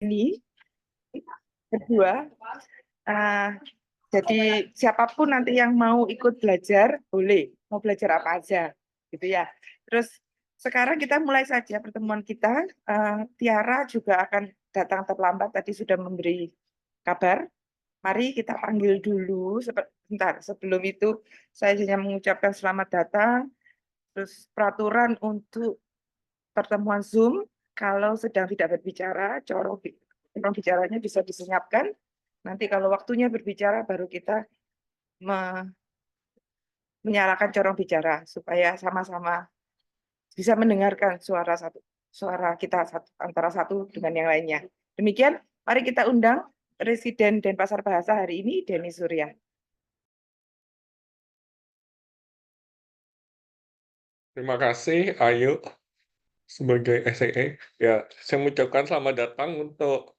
ini berdua. Uh, jadi siapapun nanti yang mau ikut belajar boleh, mau belajar apa aja, gitu ya. Terus sekarang kita mulai saja pertemuan kita. Tiara juga akan datang terlambat, tadi sudah memberi kabar. Mari kita panggil dulu. Sebentar, sebelum itu saya hanya mengucapkan selamat datang. Terus peraturan untuk pertemuan Zoom, kalau sedang tidak berbicara, corong bicaranya bisa disenyapkan. Nanti kalau waktunya berbicara, baru kita menyalakan corong bicara supaya sama-sama bisa mendengarkan suara kita antara satu dengan yang lainnya. Demikian, mari kita undang Residen Denpasar Bahasa hari ini, Denny Surya. Terima kasih, Ayu, sebagai SEE. Ya, saya mengucapkan selamat datang untuk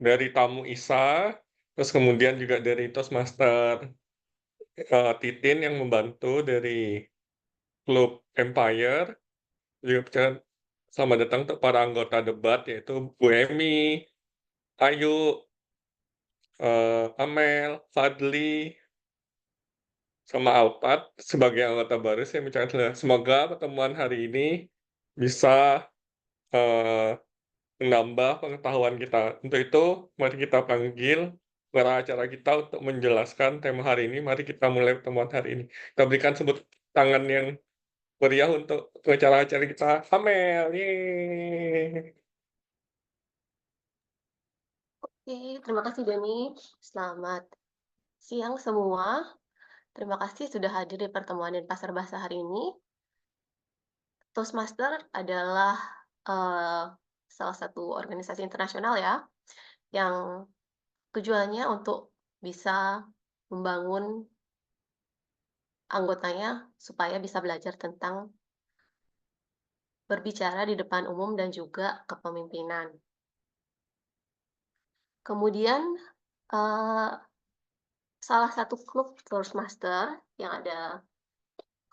dari tamu Isa, terus kemudian juga dari Toastmaster Titin yang membantu dari Klub Empire. Juga selamat datang untuk para anggota debat, yaitu Bu Emi, Ayu, Amel, Fadli, sama Alpat. Sebagai anggota baru, saya mengucapkan semoga pertemuan hari ini bisa menambah pengetahuan kita. Untuk itu, mari kita panggil para acara kita untuk menjelaskan tema hari ini. Mari kita mulai pertemuan hari ini. Kita berikan sebut tangan yang meriah untuk acara-acara kita. Amel, yeay. Oke, terima kasih Dani. Selamat siang semua. Terima kasih sudah hadir di pertemuan Denpasar Bahasa hari ini. Toastmaster adalah salah satu organisasi internasional ya, yang tujuannya untuk bisa membangun anggotanya supaya bisa belajar tentang berbicara di depan umum dan juga kepemimpinan. Kemudian salah satu klub Toastmaster yang ada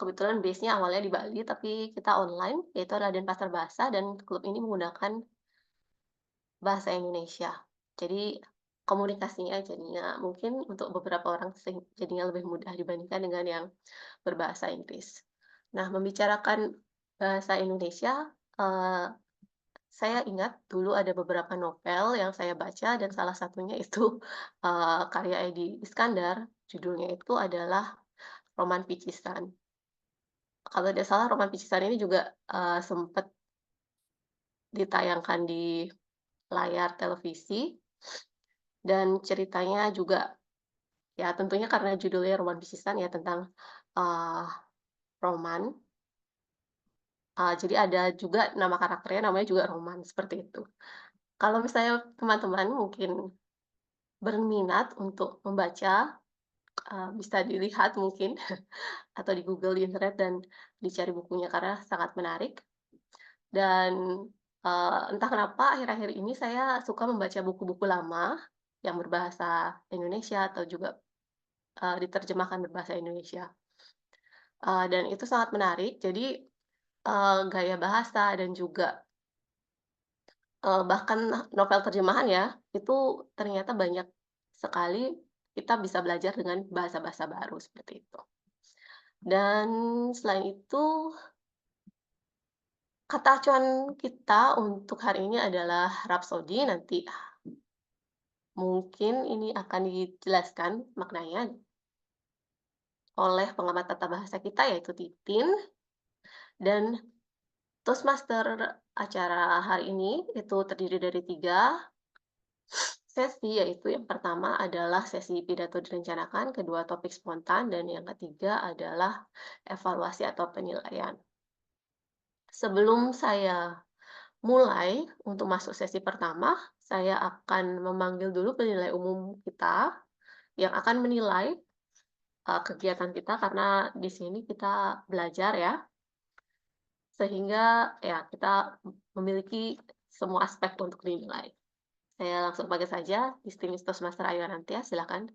kebetulan base-nya awalnya di Bali, tapi kita online, yaitu adalah Denpasar Bahasa, dan klub ini menggunakan bahasa Indonesia. Jadi komunikasinya jadinya mungkin untuk beberapa orang jadinya lebih mudah dibandingkan dengan yang berbahasa Inggris. Nah, membicarakan bahasa Indonesia, saya ingat dulu ada beberapa novel yang saya baca dan salah satunya itu karya Edi Iskandar, judulnya itu adalah Roman Picisan. Kalau tidak salah Roman Picisan ini juga sempat ditayangkan di layar televisi, dan ceritanya juga ya tentunya karena judulnya Roman Picisan ya tentang roman, jadi ada juga nama karakternya namanya juga Roman, seperti itu. Kalau misalnya teman-teman mungkin berminat untuk membaca, bisa dilihat mungkin atau di Google di internet dan dicari bukunya karena sangat menarik. Dan entah kenapa akhir-akhir ini saya suka membaca buku-buku lama yang berbahasa Indonesia atau juga diterjemahkan berbahasa Indonesia. Dan itu sangat menarik. Jadi gaya bahasa dan juga bahkan novel terjemahan ya, itu ternyata banyak sekali kita bisa belajar dengan bahasa-bahasa baru seperti itu. Dan selain itu, kata acuan kita untuk hari ini adalah Rhapsody. Nanti mungkin ini akan dijelaskan maknanya oleh pengamat tata bahasa kita yaitu Titin. Dan Toastmaster acara hari ini itu terdiri dari 3 sesi, yaitu yang pertama adalah sesi pidato direncanakan, kedua topik spontan, dan yang ketiga adalah evaluasi atau penilaian. Sebelum saya mulai untuk masuk sesi pertama, saya akan memanggil dulu penilai umum kita yang akan menilai kegiatan kita karena di sini kita belajar ya, sehingga ya kita memiliki semua aspek untuk dinilai. Saya langsung panggil saja distinguished Toastmaster Ayu Anantia, silakan.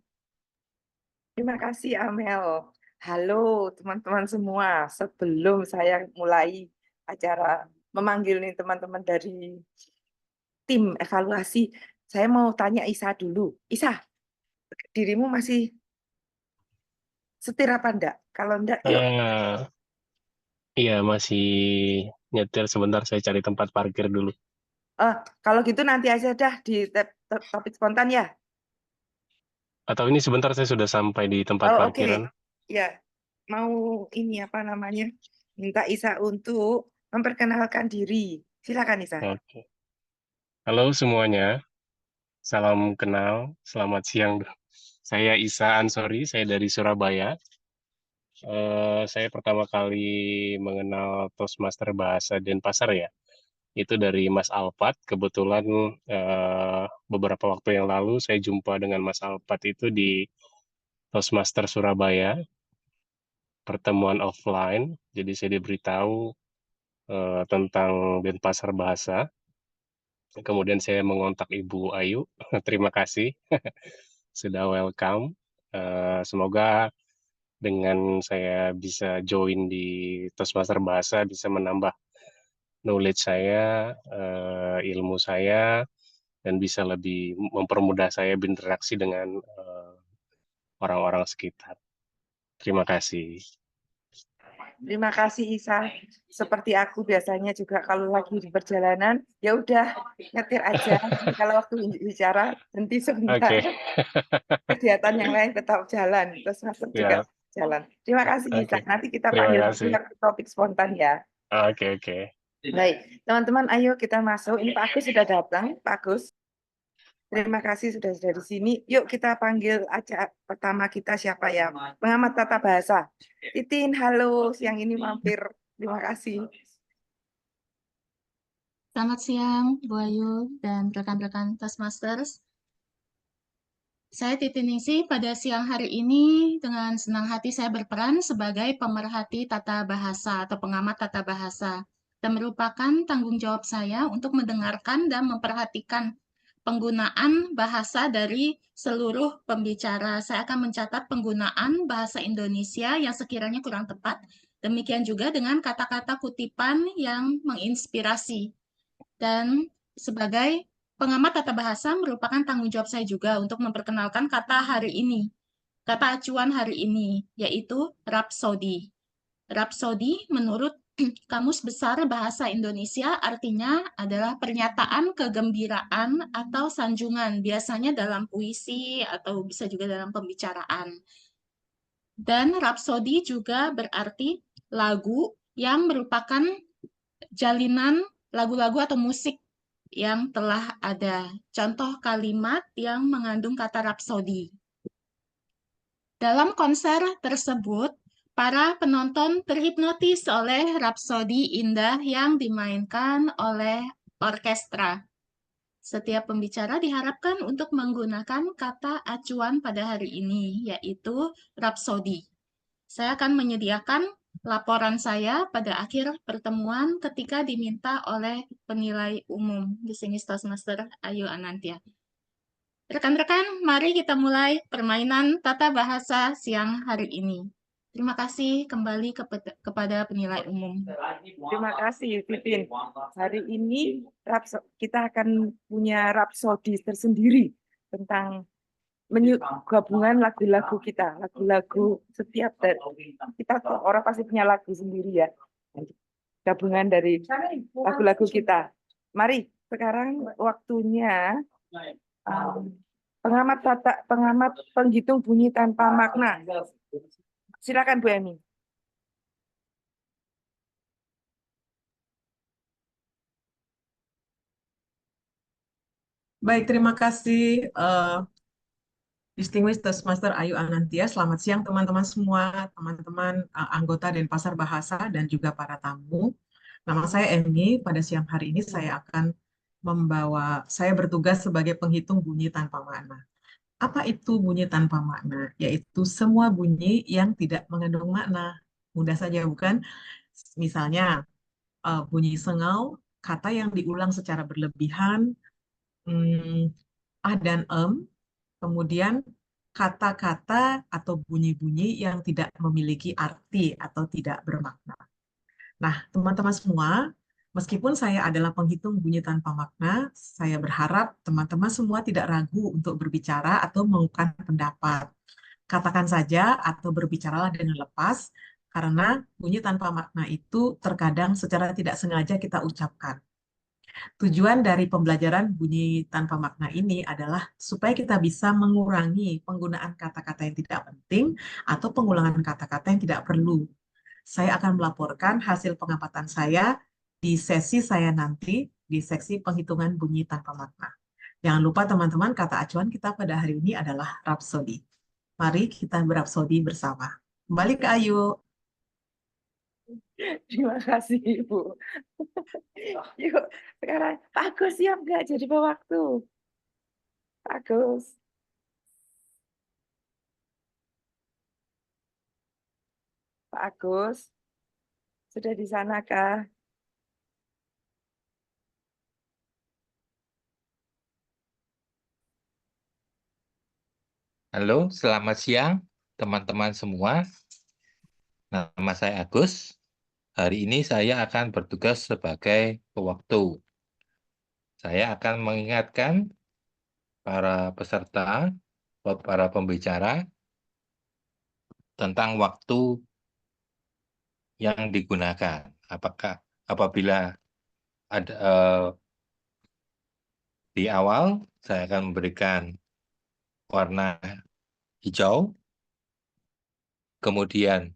Terima kasih, Amel. Halo, teman-teman semua. Sebelum saya mulai acara, memanggil nih teman-teman dari tim evaluasi. Saya mau tanya Isa dulu. Isa, dirimu masih setir apa enggak? Kalau enggak, yuk. Iya, masih nyetir sebentar, saya cari tempat parkir dulu. Kalau gitu nanti aja dah di topik spontan ya. Atau ini sebentar saya sudah sampai di tempat Oh, oke. parkiran. Ya, mau ini apa namanya? Minta Isa untuk memperkenalkan diri. Silakan Isa. Oke. Halo semuanya, salam kenal, selamat siang. Saya Isa Ansori, saya dari Surabaya. Saya pertama kali mengenal Toastmaster Bahasa Denpasar ya. Itu dari Mas Alpat. Kebetulan beberapa waktu yang lalu saya jumpa dengan Mas Alpat itu di Toastmaster Surabaya, pertemuan offline. Jadi saya diberitahu tentang Denpasar Bahasa. Kemudian saya mengontak Ibu Ayu. Terima kasih sudah welcome. Semoga dengan saya bisa join di Toastmaster Bahasa bisa menambah knowledge saya, ilmu saya, dan bisa lebih mempermudah saya berinteraksi dengan orang-orang sekitar. Terima kasih. Terima kasih Isa. Seperti aku biasanya juga kalau lagi di perjalanan, ya udah nyetir aja. Jadi kalau waktu bicara berhenti sebentar. Oke. Kegiatan yang lain tetap jalan. Terus masuk juga Ya, jalan. Terima kasih Isa. oke. Nanti kita Terima panggil kasih. ke topik spontan ya. Oke. Baik, teman-teman, ayo kita masuk. Ini Pak Agus sudah datang, Pak Agus. Terima kasih sudah di sini. Yuk kita panggil aja pertama kita siapa ya? Pengamat tata bahasa. Titin, halo, siang ini mampir. Terima kasih. Selamat siang, Bu Ayu dan rekan-rekan Toastmasters. Saya Titin Ningsih. Pada siang hari ini dengan senang hati saya berperan sebagai pemerhati tata bahasa atau pengamat tata bahasa. Dan merupakan tanggung jawab saya untuk mendengarkan dan memperhatikan penggunaan bahasa dari seluruh pembicara. Saya akan mencatat penggunaan bahasa Indonesia yang sekiranya kurang tepat. Demikian juga dengan kata-kata kutipan yang menginspirasi. Dan sebagai pengamat tata bahasa merupakan tanggung jawab saya juga untuk memperkenalkan kata hari ini, kata acuan hari ini, yaitu Rhapsody. Rhapsody menurut Kamus Besar Bahasa Indonesia artinya adalah pernyataan kegembiraan atau sanjungan, biasanya dalam puisi atau bisa juga dalam pembicaraan. Dan Rhapsody juga berarti lagu yang merupakan jalinan lagu-lagu atau musik yang telah ada. Contoh kalimat yang mengandung kata rapsodi. Dalam konser tersebut, para penonton terhipnotis oleh rapsodi indah yang dimainkan oleh orkestra. Setiap pembicara diharapkan untuk menggunakan kata acuan pada hari ini, yaitu rapsodi. Saya akan menyediakan laporan saya pada akhir pertemuan ketika diminta oleh penilai umum. Di sini Toastmaster Ayu Anantia. Rekan-rekan, mari kita mulai permainan tata bahasa siang hari ini. Terima kasih kembali kepada penilai umum. Terima kasih, Titin. Hari ini kita akan punya rapsodi tersendiri tentang gabungan lagu-lagu kita, lagu-lagu setiap kita orang pasti punya lagu sendiri ya, gabungan dari lagu-lagu kita. Mari sekarang waktunya pengamat penghitung bunyi tanpa makna. Silakan Bu Emi. Baik, terima kasih Distinguished Toastmaster Ayu Anantia. Selamat siang teman-teman semua, teman-teman anggota Denpasar Bahasa dan juga para tamu. Nama saya Emi. Pada siang hari ini saya akan saya bertugas sebagai penghitung bunyi tanpa makna. Apa itu bunyi tanpa makna? Yaitu semua bunyi yang tidak mengandung makna. Mudah saja bukan? Misalnya bunyi sengau, kata yang diulang secara berlebihan, dan kemudian kata-kata atau bunyi-bunyi yang tidak memiliki arti atau tidak bermakna. Nah, teman-teman semua, Meskipun saya adalah penghitung bunyi tanpa makna, saya berharap teman-teman semua tidak ragu untuk berbicara atau mengungkapkan pendapat. Katakan saja atau berbicaralah dengan lepas, karena bunyi tanpa makna itu terkadang secara tidak sengaja kita ucapkan. Tujuan dari pembelajaran bunyi tanpa makna ini adalah supaya kita bisa mengurangi penggunaan kata-kata yang tidak penting atau pengulangan kata-kata yang tidak perlu. Saya akan melaporkan hasil pengamatan saya di sesi saya nanti, di seksi penghitungan bunyi tanpa makna. Jangan lupa teman-teman, kata acuan kita pada hari ini adalah rapsodi. Mari kita berapsodi bersama. Kembali ke Ayu. Terima kasih, Ibu. Yuk, sekarang Pak Agus siap nggak jadi pewaktu? Pak Agus. Pak Agus, sudah di sana kah? Halo, selamat siang teman-teman semua. Nama saya Agus. Hari ini saya akan bertugas sebagai pewaktu. Saya akan mengingatkan para peserta, para pembicara tentang waktu yang digunakan. Apabila ada di awal, saya akan memberikan warna hijau, kemudian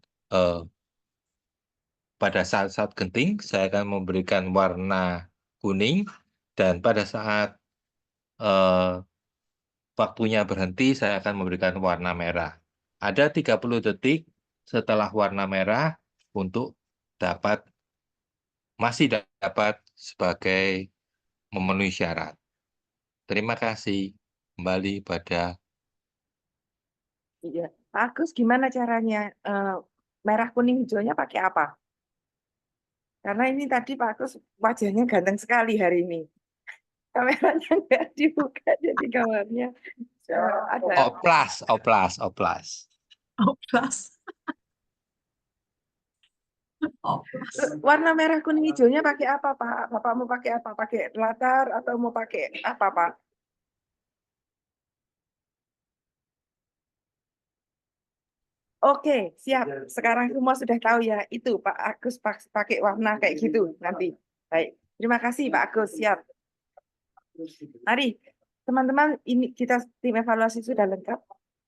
pada saat-saat genting, saya akan memberikan warna kuning, dan pada saat waktunya berhenti, saya akan memberikan warna merah. Ada 30 detik setelah warna merah untuk masih dapat sebagai memenuhi syarat. Terima kasih. Kembali pada Iya. Pak Agus, gimana caranya? Merah, kuning, hijaunya pakai apa? Karena ini tadi Pak Agus wajahnya ganteng sekali hari ini. Kameranya nggak dibuka, jadi gambarnya ada. oplas. Oplas. Oplas. Warna merah, kuning, hijaunya pakai apa, Pak? Bapak mau pakai apa? Pakai latar atau mau pakai apa, Pak? Oke, siap. Sekarang semua sudah tahu ya. Itu Pak Agus pakai warna kayak gitu nanti. Baik. Terima kasih Pak Agus. Siap. Mari, teman-teman, ini kita tim evaluasi sudah lengkap.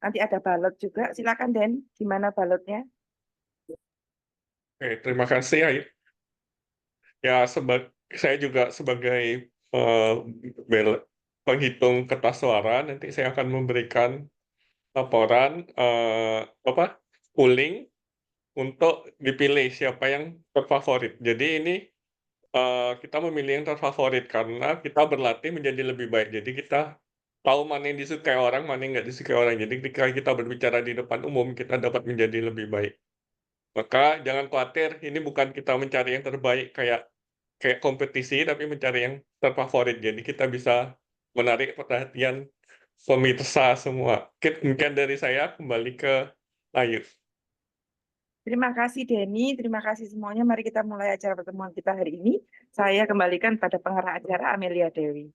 Nanti ada balot juga. Silakan Den, gimana balotnya? Oke, terima kasih Ayu. Ya, saya juga sebagai penghitung kertas suara, nanti saya akan memberikan laporan polling untuk dipilih siapa yang terfavorit. Jadi ini kita memilih yang terfavorit karena kita berlatih menjadi lebih baik. Jadi kita tahu mana yang disukai orang, mana yang nggak disukai orang. Jadi ketika kita berbicara di depan umum, kita dapat menjadi lebih baik. Maka jangan khawatir, ini bukan kita mencari yang terbaik kayak kompetisi, tapi mencari yang terfavorit. Jadi kita bisa menarik perhatian pemirsa semua. Mungkin dari saya, kembali ke Ayu. Terima kasih Denny, terima kasih semuanya. Mari kita mulai acara pertemuan kita hari ini. Saya kembalikan pada pengarah acara Amelia Dewi.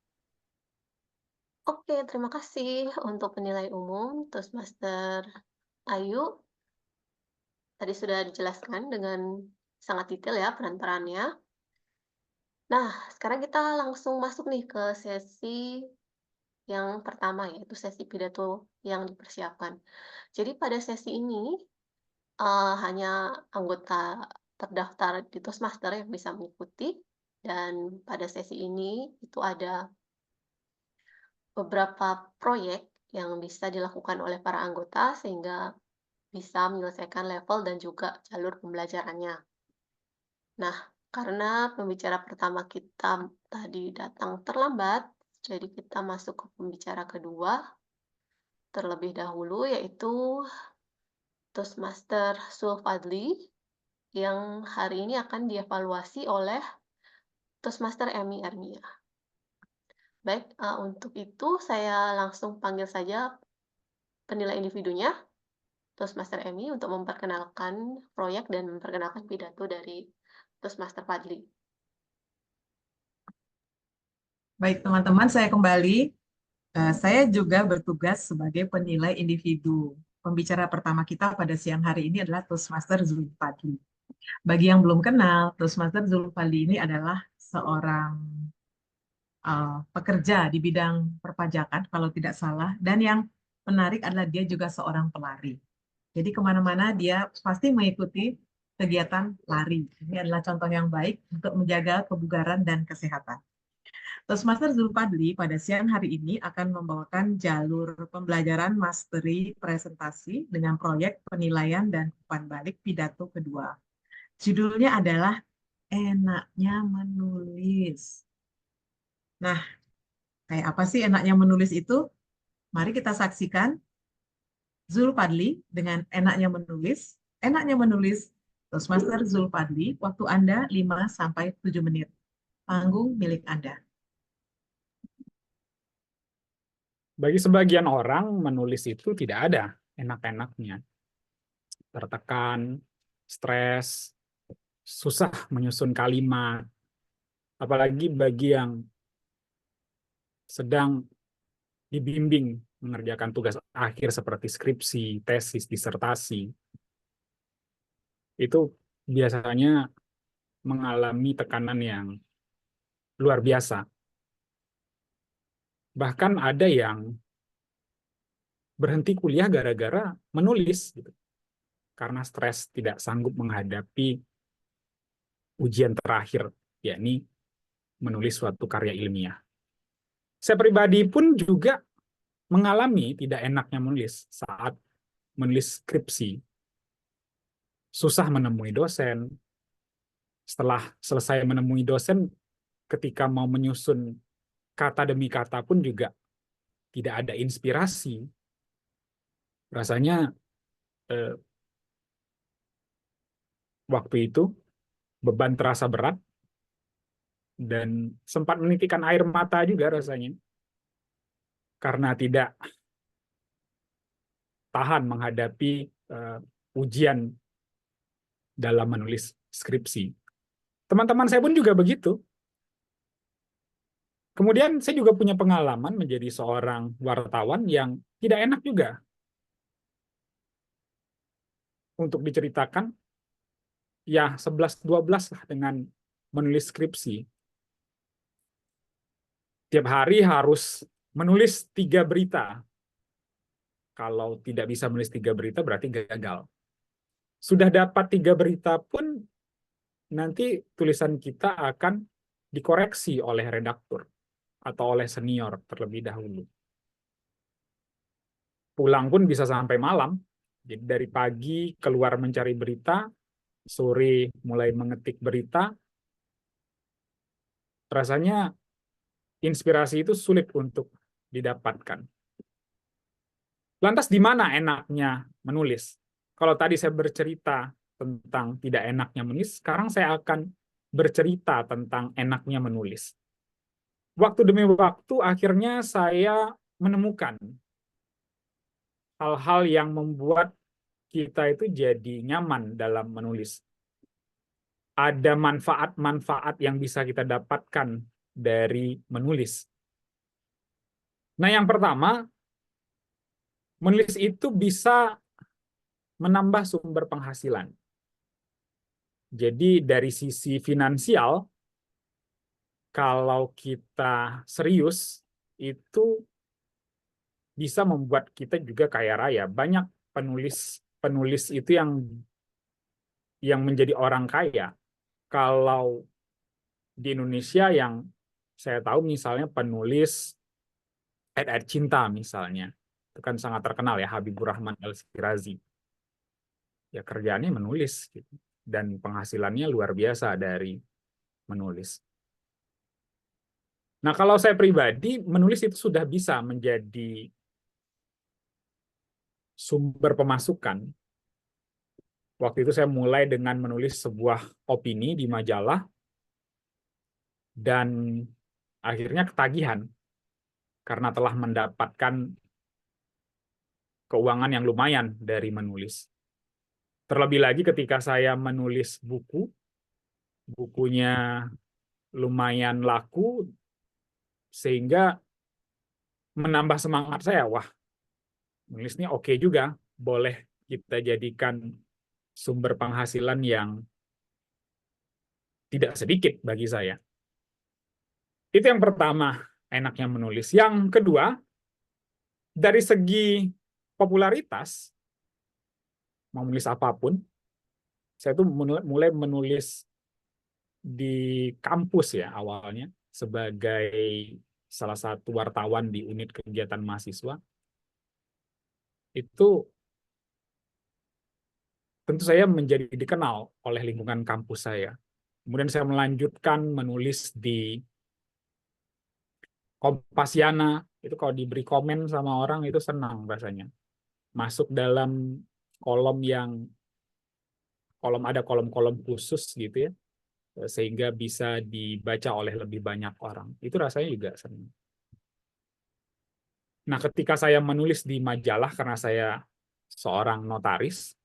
Oke, terima kasih untuk penilai umum Toastmaster Ayu. Tadi sudah dijelaskan dengan sangat detail ya peran-perannya. Nah, sekarang kita langsung masuk nih ke sesi yang pertama, yaitu sesi pidato yang dipersiapkan. Jadi pada sesi ini hanya anggota terdaftar di Toastmaster yang bisa mengikuti, dan pada sesi ini itu ada beberapa proyek yang bisa dilakukan oleh para anggota sehingga bisa menyelesaikan level dan juga jalur pembelajarannya. Nah, karena pembicara pertama kita tadi datang terlambat, jadi kita masuk ke pembicara kedua terlebih dahulu, yaitu Toastmaster Sulfadli, yang hari ini akan dievaluasi oleh Toastmaster Emi Ermia. Baik, untuk itu saya langsung panggil saja penilai individunya, Toastmaster Emi, untuk memperkenalkan proyek dan memperkenalkan pidato dari Toastmaster Fadli. Baik, teman-teman, saya kembali. Saya juga bertugas sebagai penilai individu. Pembicara pertama kita pada siang hari ini adalah Toastmaster Zulfadli. Bagi yang belum kenal, Toastmaster Zulfadli ini adalah seorang pekerja di bidang perpajakan, kalau tidak salah. Dan yang menarik adalah dia juga seorang pelari. Jadi kemana-mana dia pasti mengikuti kegiatan lari. Ini adalah contoh yang baik untuk menjaga kebugaran dan kesehatan. Toastmaster Zulfadli pada siang hari ini akan membawakan jalur pembelajaran mastery presentasi dengan proyek penilaian dan umpan balik pidato kedua. Judulnya adalah Enaknya Menulis. Nah, kayak apa sih enaknya menulis itu? Mari kita saksikan Zulfadli dengan enaknya menulis. Enaknya menulis Toastmaster Zulfadli, waktu Anda 5-7 menit. Panggung milik Anda. Bagi sebagian orang, menulis itu tidak ada enak-enaknya. Tertekan, stres, susah menyusun kalimat. Apalagi bagi yang sedang dibimbing mengerjakan tugas akhir seperti skripsi, tesis, disertasi. Itu biasanya mengalami tekanan yang luar biasa. Bahkan ada yang berhenti kuliah gara-gara menulis, gitu. Karena stres tidak sanggup menghadapi ujian terakhir, yakni menulis suatu karya ilmiah. Saya pribadi pun juga mengalami tidak enaknya menulis saat menulis skripsi. Susah menemui dosen. Setelah selesai menemui dosen, ketika mau menyusun kata demi kata pun juga tidak ada inspirasi. Rasanya waktu itu beban terasa berat dan sempat menitikkan air mata juga rasanya karena tidak tahan menghadapi ujian dalam menulis skripsi. Teman-teman saya pun juga begitu. Kemudian saya juga punya pengalaman menjadi seorang wartawan yang tidak enak juga untuk diceritakan. Ya 11-12 lah dengan menulis skripsi. Tiap hari harus menulis 3 berita. Kalau tidak bisa menulis 3 berita berarti gagal. Sudah dapat 3 berita pun nanti tulisan kita akan dikoreksi oleh redaktur atau oleh senior terlebih dahulu. Pulang pun bisa sampai malam. Jadi dari pagi keluar mencari berita, sore mulai mengetik berita. Rasanya inspirasi itu sulit untuk didapatkan. Lantas di mana enaknya menulis? Kalau tadi saya bercerita tentang tidak enaknya menulis, sekarang saya akan bercerita tentang enaknya menulis. Waktu demi waktu akhirnya saya menemukan hal-hal yang membuat kita itu jadi nyaman dalam menulis. Ada manfaat-manfaat yang bisa kita dapatkan dari menulis. Nah, yang pertama, menulis itu bisa menambah sumber penghasilan. Jadi dari sisi finansial, kalau kita serius, itu bisa membuat kita juga kaya raya. Banyak penulis itu yang menjadi orang kaya. Kalau di Indonesia yang saya tahu misalnya penulis ayat-ayat cinta misalnya, itu kan sangat terkenal ya, Habibur Rahman El-Shirazi. Ya kerjaannya menulis gitu. Dan penghasilannya luar biasa dari menulis. Nah, kalau saya pribadi, menulis itu sudah bisa menjadi sumber pemasukan. Waktu itu saya mulai dengan menulis sebuah opini di majalah, dan akhirnya ketagihan karena telah mendapatkan keuangan yang lumayan dari menulis. Terlebih lagi ketika saya menulis bukunya lumayan laku, sehingga menambah semangat saya, wah, menulis ini oke juga, boleh kita jadikan sumber penghasilan yang tidak sedikit bagi saya. Itu yang pertama, enaknya menulis. Yang kedua, dari segi popularitas, mau menulis apapun, saya tuh mulai menulis di kampus ya awalnya, sebagai salah satu wartawan di unit kegiatan mahasiswa. Itu tentu saya menjadi dikenal oleh lingkungan kampus saya. Kemudian saya melanjutkan menulis di Kompasiana, itu kalau diberi komen sama orang itu senang rasanya. Masuk dalam ada kolom-kolom khusus gitu ya, sehingga bisa dibaca oleh lebih banyak orang. Itu rasanya juga senang. Nah, ketika saya menulis di majalah, karena saya seorang notaris,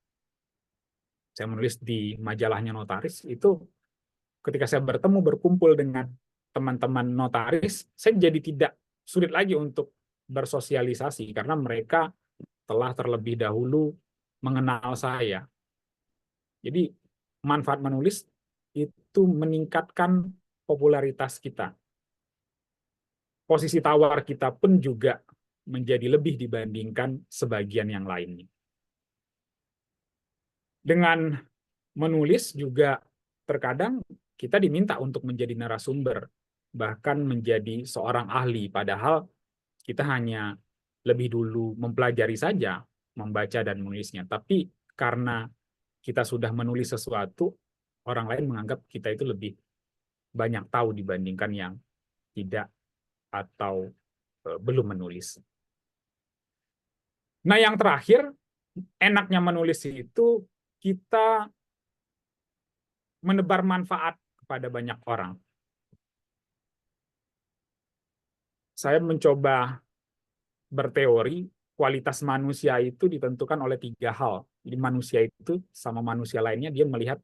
saya menulis di majalahnya notaris, itu ketika saya berkumpul dengan teman-teman notaris, saya jadi tidak sulit lagi untuk bersosialisasi, karena mereka telah terlebih dahulu mengenal saya. Jadi, manfaat menulis itu meningkatkan popularitas kita. Posisi tawar kita pun juga menjadi lebih dibandingkan sebagian yang lainnya. Dengan menulis juga terkadang kita diminta untuk menjadi narasumber, bahkan menjadi seorang ahli, padahal kita hanya lebih dulu mempelajari saja, membaca dan menulisnya. Tapi karena kita sudah menulis sesuatu, orang lain menganggap kita itu lebih banyak tahu dibandingkan yang tidak atau belum menulis. Nah, yang terakhir, enaknya menulis itu kita menebar manfaat kepada banyak orang. Saya mencoba berteori, kualitas manusia itu ditentukan oleh 3 hal. Jadi manusia itu sama manusia lainnya, dia melihat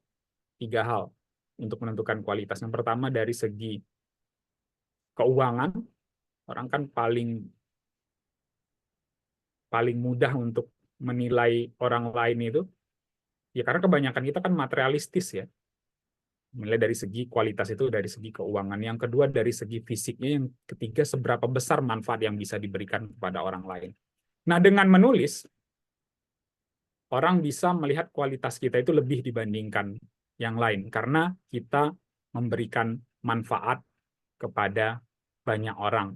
3 hal untuk menentukan kualitas. Yang pertama dari segi keuangan, orang kan paling mudah untuk menilai orang lain itu, ya karena kebanyakan kita kan materialistis ya. Menilai dari segi kualitas itu dari segi keuangan. Yang kedua dari segi fisiknya. Yang ketiga seberapa besar manfaat yang bisa diberikan kepada orang lain. Nah, dengan menulis, orang bisa melihat kualitas kita itu lebih dibandingkan yang lain. Karena kita memberikan manfaat kepada banyak orang.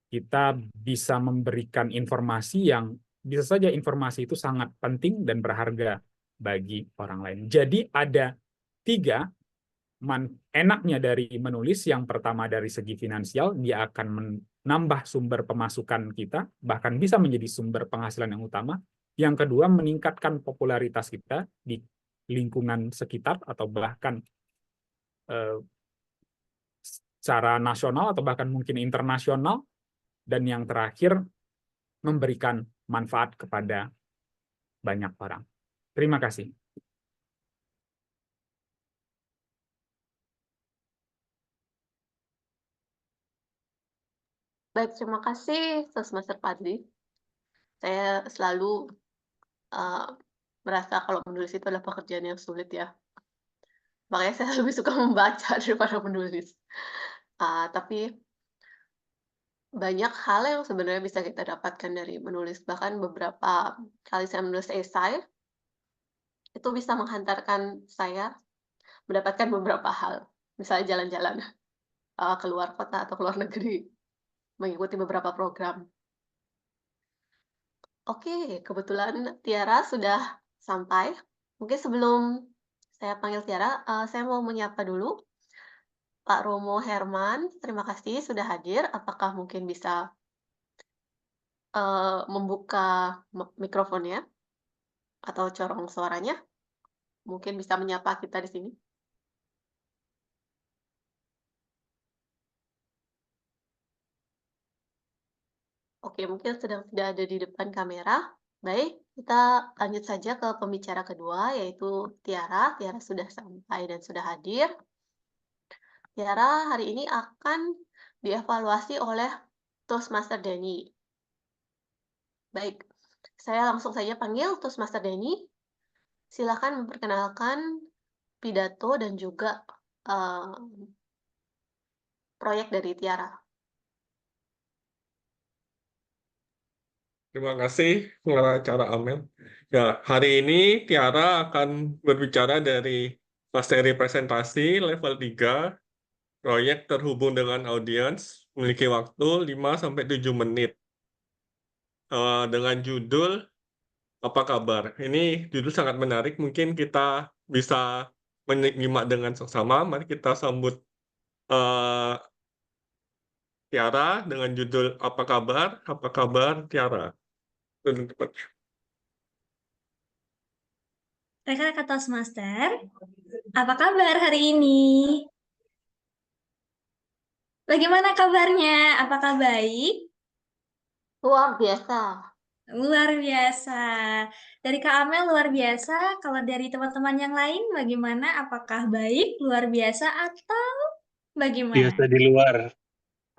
Kita bisa memberikan informasi yang bisa saja informasi itu sangat penting dan berharga bagi orang lain. Jadi ada 3 enaknya dari menulis. Yang pertama dari segi finansial, dia akan menambah sumber pemasukan kita, bahkan bisa menjadi sumber penghasilan yang utama. Yang kedua, meningkatkan popularitas kita di lingkungan sekitar atau bahkan secara nasional atau bahkan mungkin internasional. Dan yang terakhir, memberikan manfaat kepada banyak orang. Terima kasih. Baik, terima kasih Toastmaster Fadli. Saya selalu merasa kalau menulis itu adalah pekerjaan yang sulit ya. Makanya saya lebih suka membaca daripada menulis. Tapi banyak hal yang sebenarnya bisa kita dapatkan dari menulis. Bahkan beberapa kali saya menulis esai, itu bisa menghantarkan saya mendapatkan beberapa hal. Misalnya jalan-jalan keluar kota atau keluar negeri, mengikuti beberapa program. Oke, kebetulan Tiara sudah sampai. Mungkin sebelum saya panggil Tiara, saya mau menyapa dulu Pak Romo Herman. Terima kasih sudah hadir. Apakah mungkin bisa membuka mikrofonnya atau corong suaranya? Mungkin bisa menyapa kita di sini. Oke, mungkin sedang tidak ada di depan kamera. Baik, kita lanjut saja ke pembicara kedua, yaitu Tiara. Tiara sudah sampai dan sudah hadir. Tiara hari ini akan dievaluasi oleh Toastmaster Denny. Baik, saya langsung saja panggil Toastmaster Denny. Silakan memperkenalkan pidato dan juga proyek dari Tiara. Terima kasih pengacara Amel. Ya, hari ini Tiara akan berbicara dari materi presentasi level 3, proyek terhubung dengan audiens, memiliki waktu 5-7 menit. Dengan judul Apa Kabar? Ini judul sangat menarik, mungkin kita bisa menyimak dengan seksama. Mari kita sambut Tiara dengan judul Apa Kabar? Apa kabar Tiara? Rekan-rekan Toastmaster, apa kabar hari ini? Bagaimana kabarnya? Apakah baik? Luar biasa. Luar biasa. Dari Kak Amel luar biasa. Kalau dari teman-teman yang lain bagaimana? Apakah baik, luar biasa, atau bagaimana? Biasa di luar.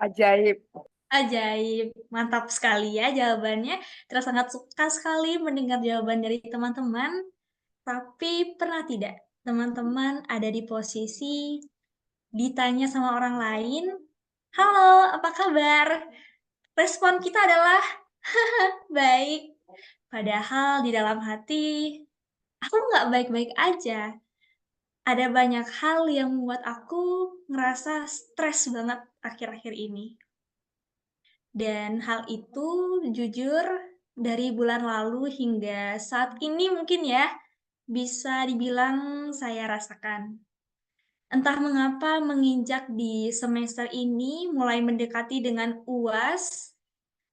Ajaib. Ajaib. Mantap sekali ya jawabannya. Terus sangat suka sekali mendengar jawaban dari teman-teman. Tapi pernah tidak teman-teman ada di posisi ditanya sama orang lain, "Halo, apa kabar?" Respon kita adalah, "Baik." Padahal di dalam hati, aku nggak baik-baik aja. Ada banyak hal yang membuat aku ngerasa stres banget akhir-akhir ini. Dan hal itu jujur dari bulan lalu hingga saat ini mungkin ya, bisa dibilang saya rasakan. Entah mengapa menginjak di semester ini mulai mendekati dengan UAS,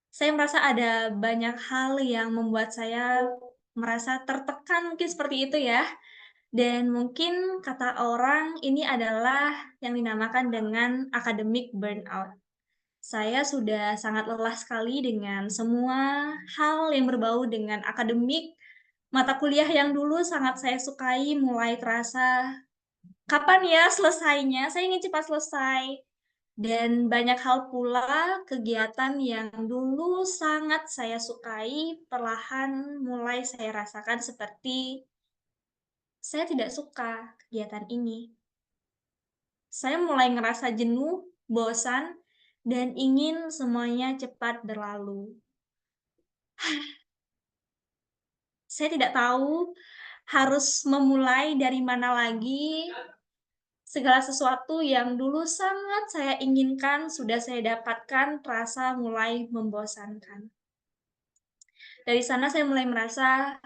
saya merasa ada banyak hal yang membuat saya merasa tertekan, mungkin seperti itu ya. Dan mungkin kata orang ini adalah yang dinamakan dengan academic burnout. Saya sudah sangat lelah sekali dengan semua hal yang berbau dengan akademik. Mata kuliah yang dulu sangat saya sukai mulai terasa, kapan ya selesainya? Saya ingin cepat selesai. Dan banyak hal pula kegiatan yang dulu sangat saya sukai, perlahan mulai saya rasakan seperti saya tidak suka kegiatan ini. Saya mulai ngerasa jenuh, bosan, dan ingin semuanya cepat berlalu. Saya tidak tahu harus memulai dari mana lagi. Segala sesuatu yang dulu sangat saya inginkan sudah saya dapatkan, terasa mulai membosankan. Dari sana saya mulai merasa,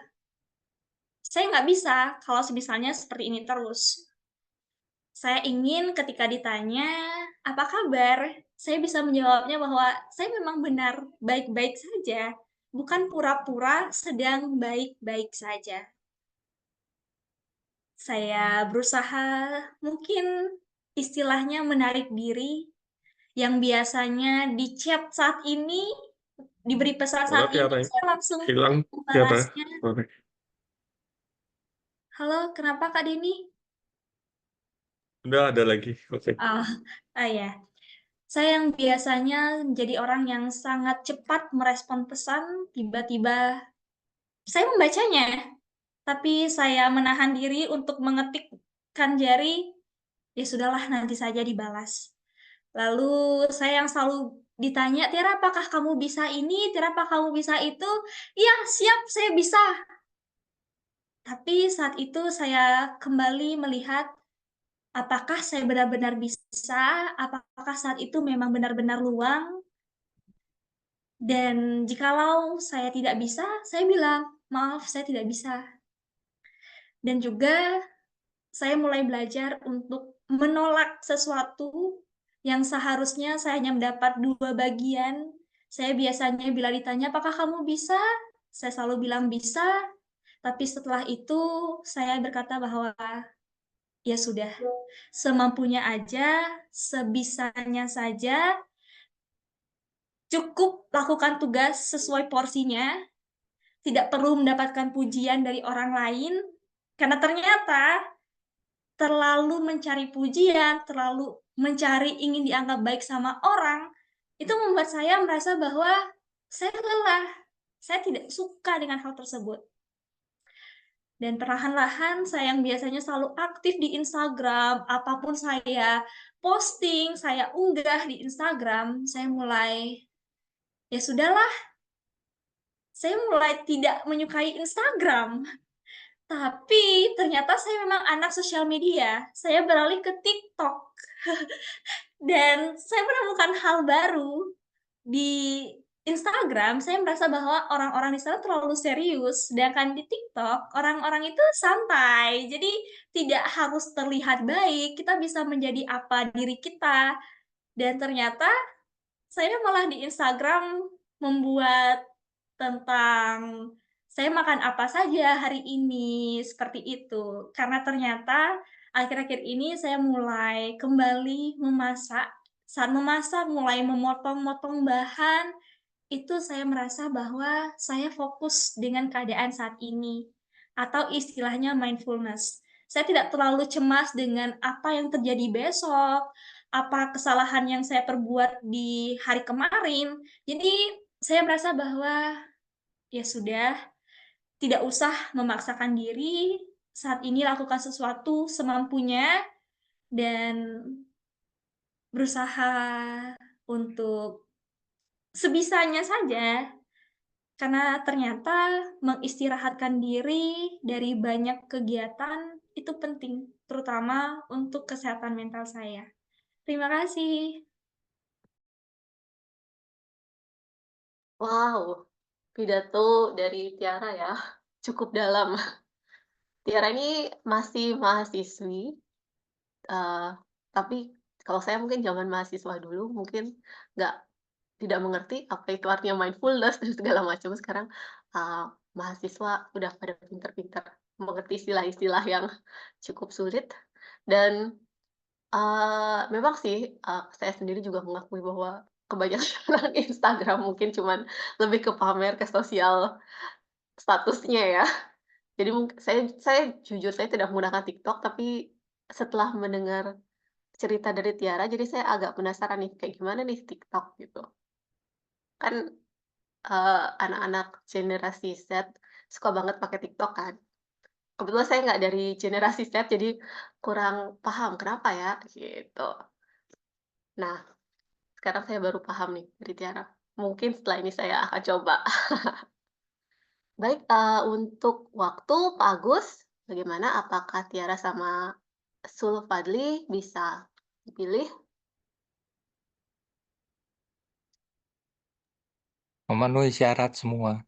saya nggak bisa kalau misalnya seperti ini terus. Saya ingin ketika ditanya, apa kabar? Saya bisa menjawabnya bahwa saya memang benar baik-baik saja, bukan pura-pura sedang baik-baik saja. Saya berusaha mungkin istilahnya menarik diri, yang biasanya di chat saat ini, diberi pesan Suara saat ini, Tiara saya langsung hilang, Tiara. membalasnya. Sorry. Halo, kenapa Kak Dini? Udah ada lagi. Oke. Ya. Saya yang biasanya menjadi orang yang sangat cepat merespon pesan, tiba-tiba saya membacanya, tapi saya menahan diri untuk mengetikkan jari, ya sudahlah nanti saja dibalas. Lalu saya yang selalu ditanya, "Tiara, apakah kamu bisa ini? Tiara, apakah kamu bisa itu?" "Iya, siap, saya bisa." Tapi saat itu saya kembali melihat, apakah saya benar-benar bisa? Apakah saat itu memang benar-benar luang? Dan jikalau saya tidak bisa, saya bilang, "Maaf, saya tidak bisa." Dan juga saya mulai belajar untuk menolak sesuatu yang seharusnya saya hanya mendapat 2 bagian. Saya biasanya bila ditanya, "Apakah kamu bisa?" Saya selalu bilang bisa, tapi setelah itu saya berkata bahwa, "Ya sudah, semampunya aja, sebisanya saja, cukup lakukan tugas sesuai porsinya, tidak perlu mendapatkan pujian dari orang lain." Karena ternyata terlalu mencari pujian, terlalu mencari ingin dianggap baik sama orang, itu membuat saya merasa bahwa saya lelah, saya tidak suka dengan hal tersebut. Dan perlahan-lahan saya yang biasanya selalu aktif di Instagram, apapun saya posting, saya unggah di Instagram, saya mulai, ya sudahlah, saya mulai tidak menyukai Instagram. Tapi ternyata saya memang anak sosial media, saya beralih ke TikTok. Dan saya menemukan hal baru di Instagram. Saya merasa bahwa orang-orang di sana terlalu serius, sedangkan di TikTok orang-orang itu santai. Jadi tidak harus terlihat baik, kita bisa menjadi apa diri kita. Dan ternyata saya malah di Instagram membuat tentang saya makan apa saja hari ini, seperti itu. Karena ternyata akhir-akhir ini saya mulai kembali memasak. Saat memasak, mulai memotong-motong bahan, itu saya merasa bahwa saya fokus dengan keadaan saat ini. Atau istilahnya mindfulness. Saya tidak terlalu cemas dengan apa yang terjadi besok, apa kesalahan yang saya perbuat di hari kemarin. Jadi saya merasa bahwa ya sudah, tidak usah memaksakan diri, saat ini lakukan sesuatu semampunya dan berusaha untuk sebisanya saja. Karena ternyata mengistirahatkan diri dari banyak kegiatan itu penting, terutama untuk kesehatan mental saya. Terima kasih. Wow, pidato dari Tiara ya, cukup dalam. Tiara ini masih mahasiswi, tapi kalau saya mungkin zaman mahasiswa dulu mungkin nggak tidak mengerti apa itu artinya mindfulness dan segala macam. Sekarang, mahasiswa udah pada pintar-pintar mengerti istilah-istilah yang cukup sulit dan, memang sih, saya sendiri juga mengakui bahwa kebanyakan orang Instagram mungkin cuman lebih ke pamer, ke sosial statusnya ya. Jadi saya jujur saya tidak menggunakan TikTok, tapi setelah mendengar cerita dari Tiara, jadi saya agak penasaran nih, kayak gimana nih TikTok gitu. Kan, anak-anak generasi Z suka banget pakai TikTok kan. Kebetulan saya nggak dari generasi Z, jadi kurang paham kenapa ya, gitu. Nah, sekarang saya baru paham nih dari Tiara. Mungkin setelah ini saya akan coba. Baik, untuk waktu Pak Agus, bagaimana? Apakah Tiara sama Sulfadli bisa dipilih? Memenuhi syarat semua.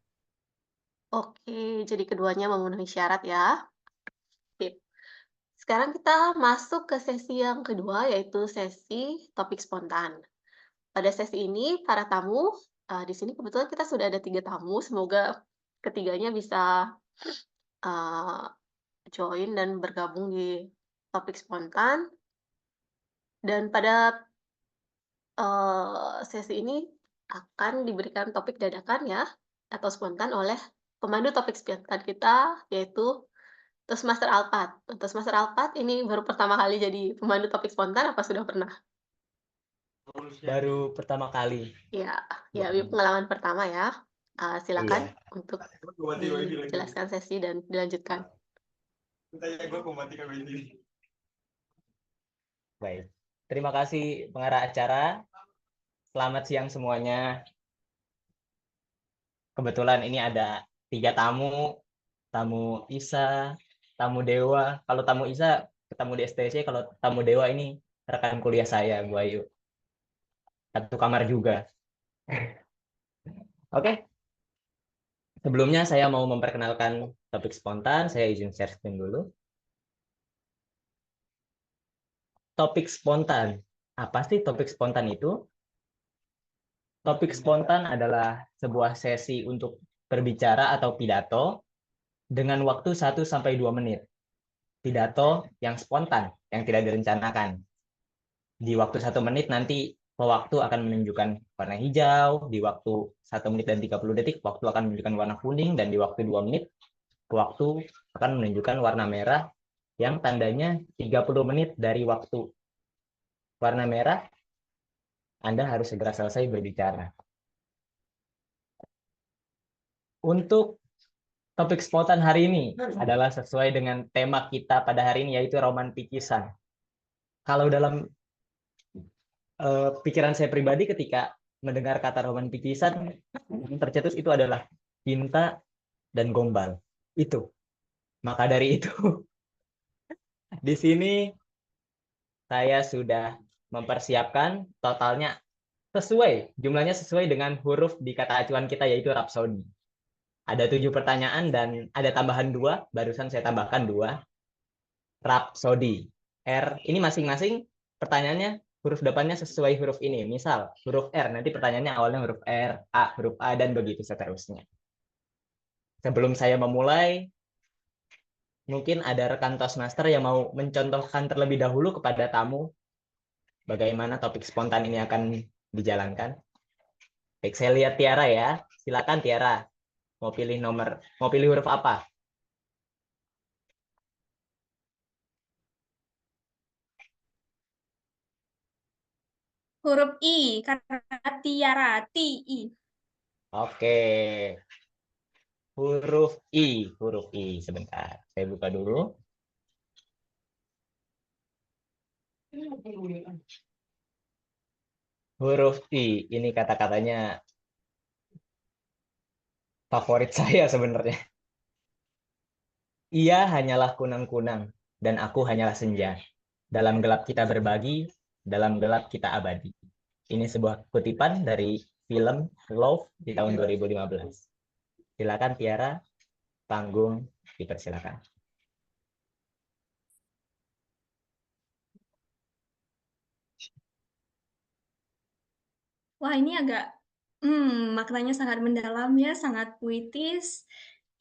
Oke, jadi keduanya memenuhi syarat ya. Sip. Sekarang kita masuk ke sesi yang kedua, yaitu sesi topik spontan. Pada sesi ini, para tamu, di sini kebetulan kita sudah ada 3 tamu, semoga ketiganya bisa, eee, join dan bergabung di topik spontan. Dan pada, sesi ini akan diberikan topik dadakan ya, atau spontan oleh pemandu topik spontan kita, yaitu Toastmaster Alphard. Toastmaster Alphard ini baru pertama kali jadi pemandu topik spontan, apa sudah pernah? Baru pertama kali. Ya, ya ini pengalaman pertama ya. Silakan Iya. untuk dijelaskan sesi dan dilanjutkan. Baik. Terima kasih pengarah acara. Selamat siang semuanya. Kebetulan ini ada 3 tamu. Tamu Isa, tamu Dewa. Kalau tamu Isa ketemu di STC, kalau tamu Dewa ini rekan kuliah saya, Bu Ayu. Satu kamar juga. Oke. Sebelumnya saya mau memperkenalkan topik spontan. Saya izin share screen dulu. Topik spontan. Apa sih topik spontan itu? Topik spontan adalah sebuah sesi untuk berbicara atau pidato dengan waktu 1-2 menit. Pidato yang spontan, yang tidak direncanakan. Di waktu 1 menit nanti pewaktu akan menunjukkan warna hijau, di waktu 1 menit dan 30 detik waktu akan menunjukkan warna kuning, dan di waktu 2 menit waktu akan menunjukkan warna merah yang tandanya 30 menit dari waktu. warna merah, Anda harus segera selesai berbicara. Untuk topik spontan hari ini adalah sesuai dengan tema kita pada hari ini, yaitu romantikisan. Kalau dalam pikiran saya pribadi ketika mendengar kata romantikisan, yang tercetus itu adalah cinta dan gombal. Itu. Maka dari itu, di sini saya sudah mempersiapkan totalnya jumlahnya sesuai dengan huruf di kata acuan kita, yaitu Rhapsody. Ada 7 pertanyaan dan ada tambahan 2, barusan saya tambahkan 2. Rhapsody. Ini masing-masing pertanyaannya huruf depannya sesuai huruf ini. Misal huruf R, nanti pertanyaannya awalnya huruf R, A, huruf A, dan begitu seterusnya. Sebelum saya memulai, mungkin ada rekan Toastmaster yang mau mencontohkan terlebih dahulu kepada tamu bagaimana topik spontan ini akan dijalankan. Baik, saya lihat Tiara ya. Silakan Tiara. Mau pilih huruf apa? Huruf I, karena Tiara, T-I. Oke. Huruf I. Sebentar, saya buka dulu. Huruf I, ini kata-katanya favorit saya sebenarnya. Ia hanyalah kunang-kunang, dan aku hanyalah senja. Dalam gelap kita berbagi, dalam gelap kita abadi. Ini sebuah kutipan dari film Love di tahun 2015. Silakan Tiara, panggung dipersilakan. Wah, ini agak maknanya sangat mendalam ya, sangat puitis.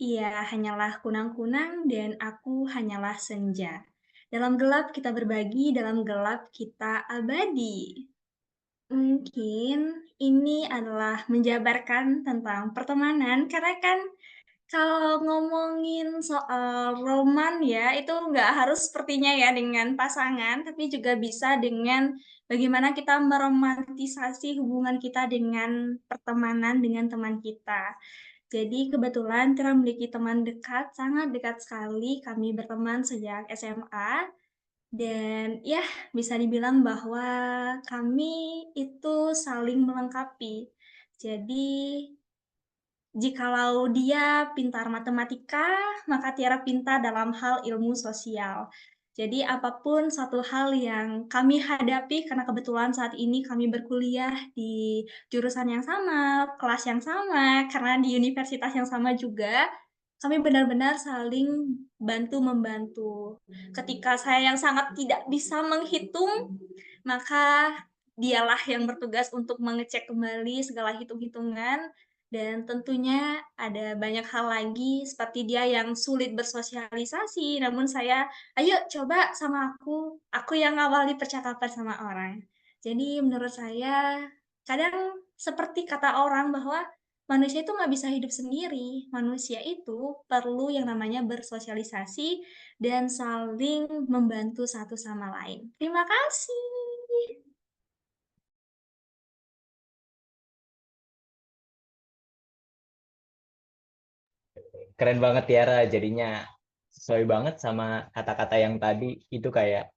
Ia hanyalah kunang-kunang dan aku hanyalah senja. Dalam gelap kita berbagi, dalam gelap kita abadi. Mungkin ini adalah menjabarkan tentang pertemanan, karena kan kalau ngomongin soal roman ya, itu nggak harus sepertinya ya dengan pasangan, tapi juga bisa dengan bagaimana kita meromantisasi hubungan kita dengan pertemanan dengan teman kita. Jadi kebetulan kita memiliki teman dekat, sangat dekat sekali. Kami berteman sejak SMA. Dan ya, bisa dibilang bahwa kami itu saling melengkapi. Jadi jikalau dia pintar matematika, maka Tiara pintar dalam hal ilmu sosial. Jadi apapun satu hal yang kami hadapi, karena kebetulan saat ini kami berkuliah di jurusan yang sama, kelas yang sama, karena di universitas yang sama juga, kami benar-benar saling bantu-membantu. Ketika saya yang sangat tidak bisa menghitung, maka dialah yang bertugas untuk mengecek kembali segala hitung-hitungan. Dan tentunya ada banyak hal lagi seperti dia yang sulit bersosialisasi, namun saya, ayo coba sama aku yang ngawali percakapan sama orang. Jadi menurut saya, kadang seperti kata orang bahwa manusia itu nggak bisa hidup sendiri. Manusia itu perlu yang namanya bersosialisasi dan saling membantu satu sama lain. Terima kasih. Keren banget Tiara, jadinya sesuai banget sama kata-kata yang tadi. Itu kayak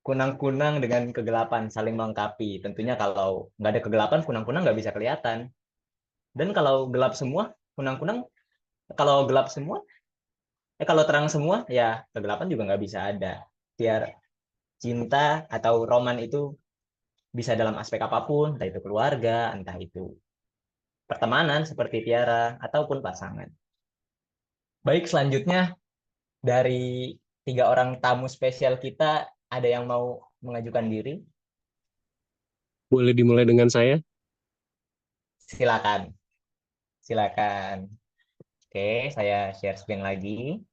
kunang-kunang dengan kegelapan saling melengkapi. Tentunya kalau nggak ada kegelapan, kunang-kunang nggak bisa kelihatan. Dan kalau gelap semua, kunang-kunang, kalau gelap semua, kalau terang semua, ya kegelapan juga nggak bisa ada. Biar cinta atau roman itu bisa dalam aspek apapun, entah itu keluarga, entah itu pertemanan seperti Tiara, ataupun pasangan. Baik, selanjutnya dari 3 orang tamu spesial kita, ada yang mau mengajukan diri? Boleh dimulai dengan saya? Silakan. Silakan. Oke, saya share screen lagi.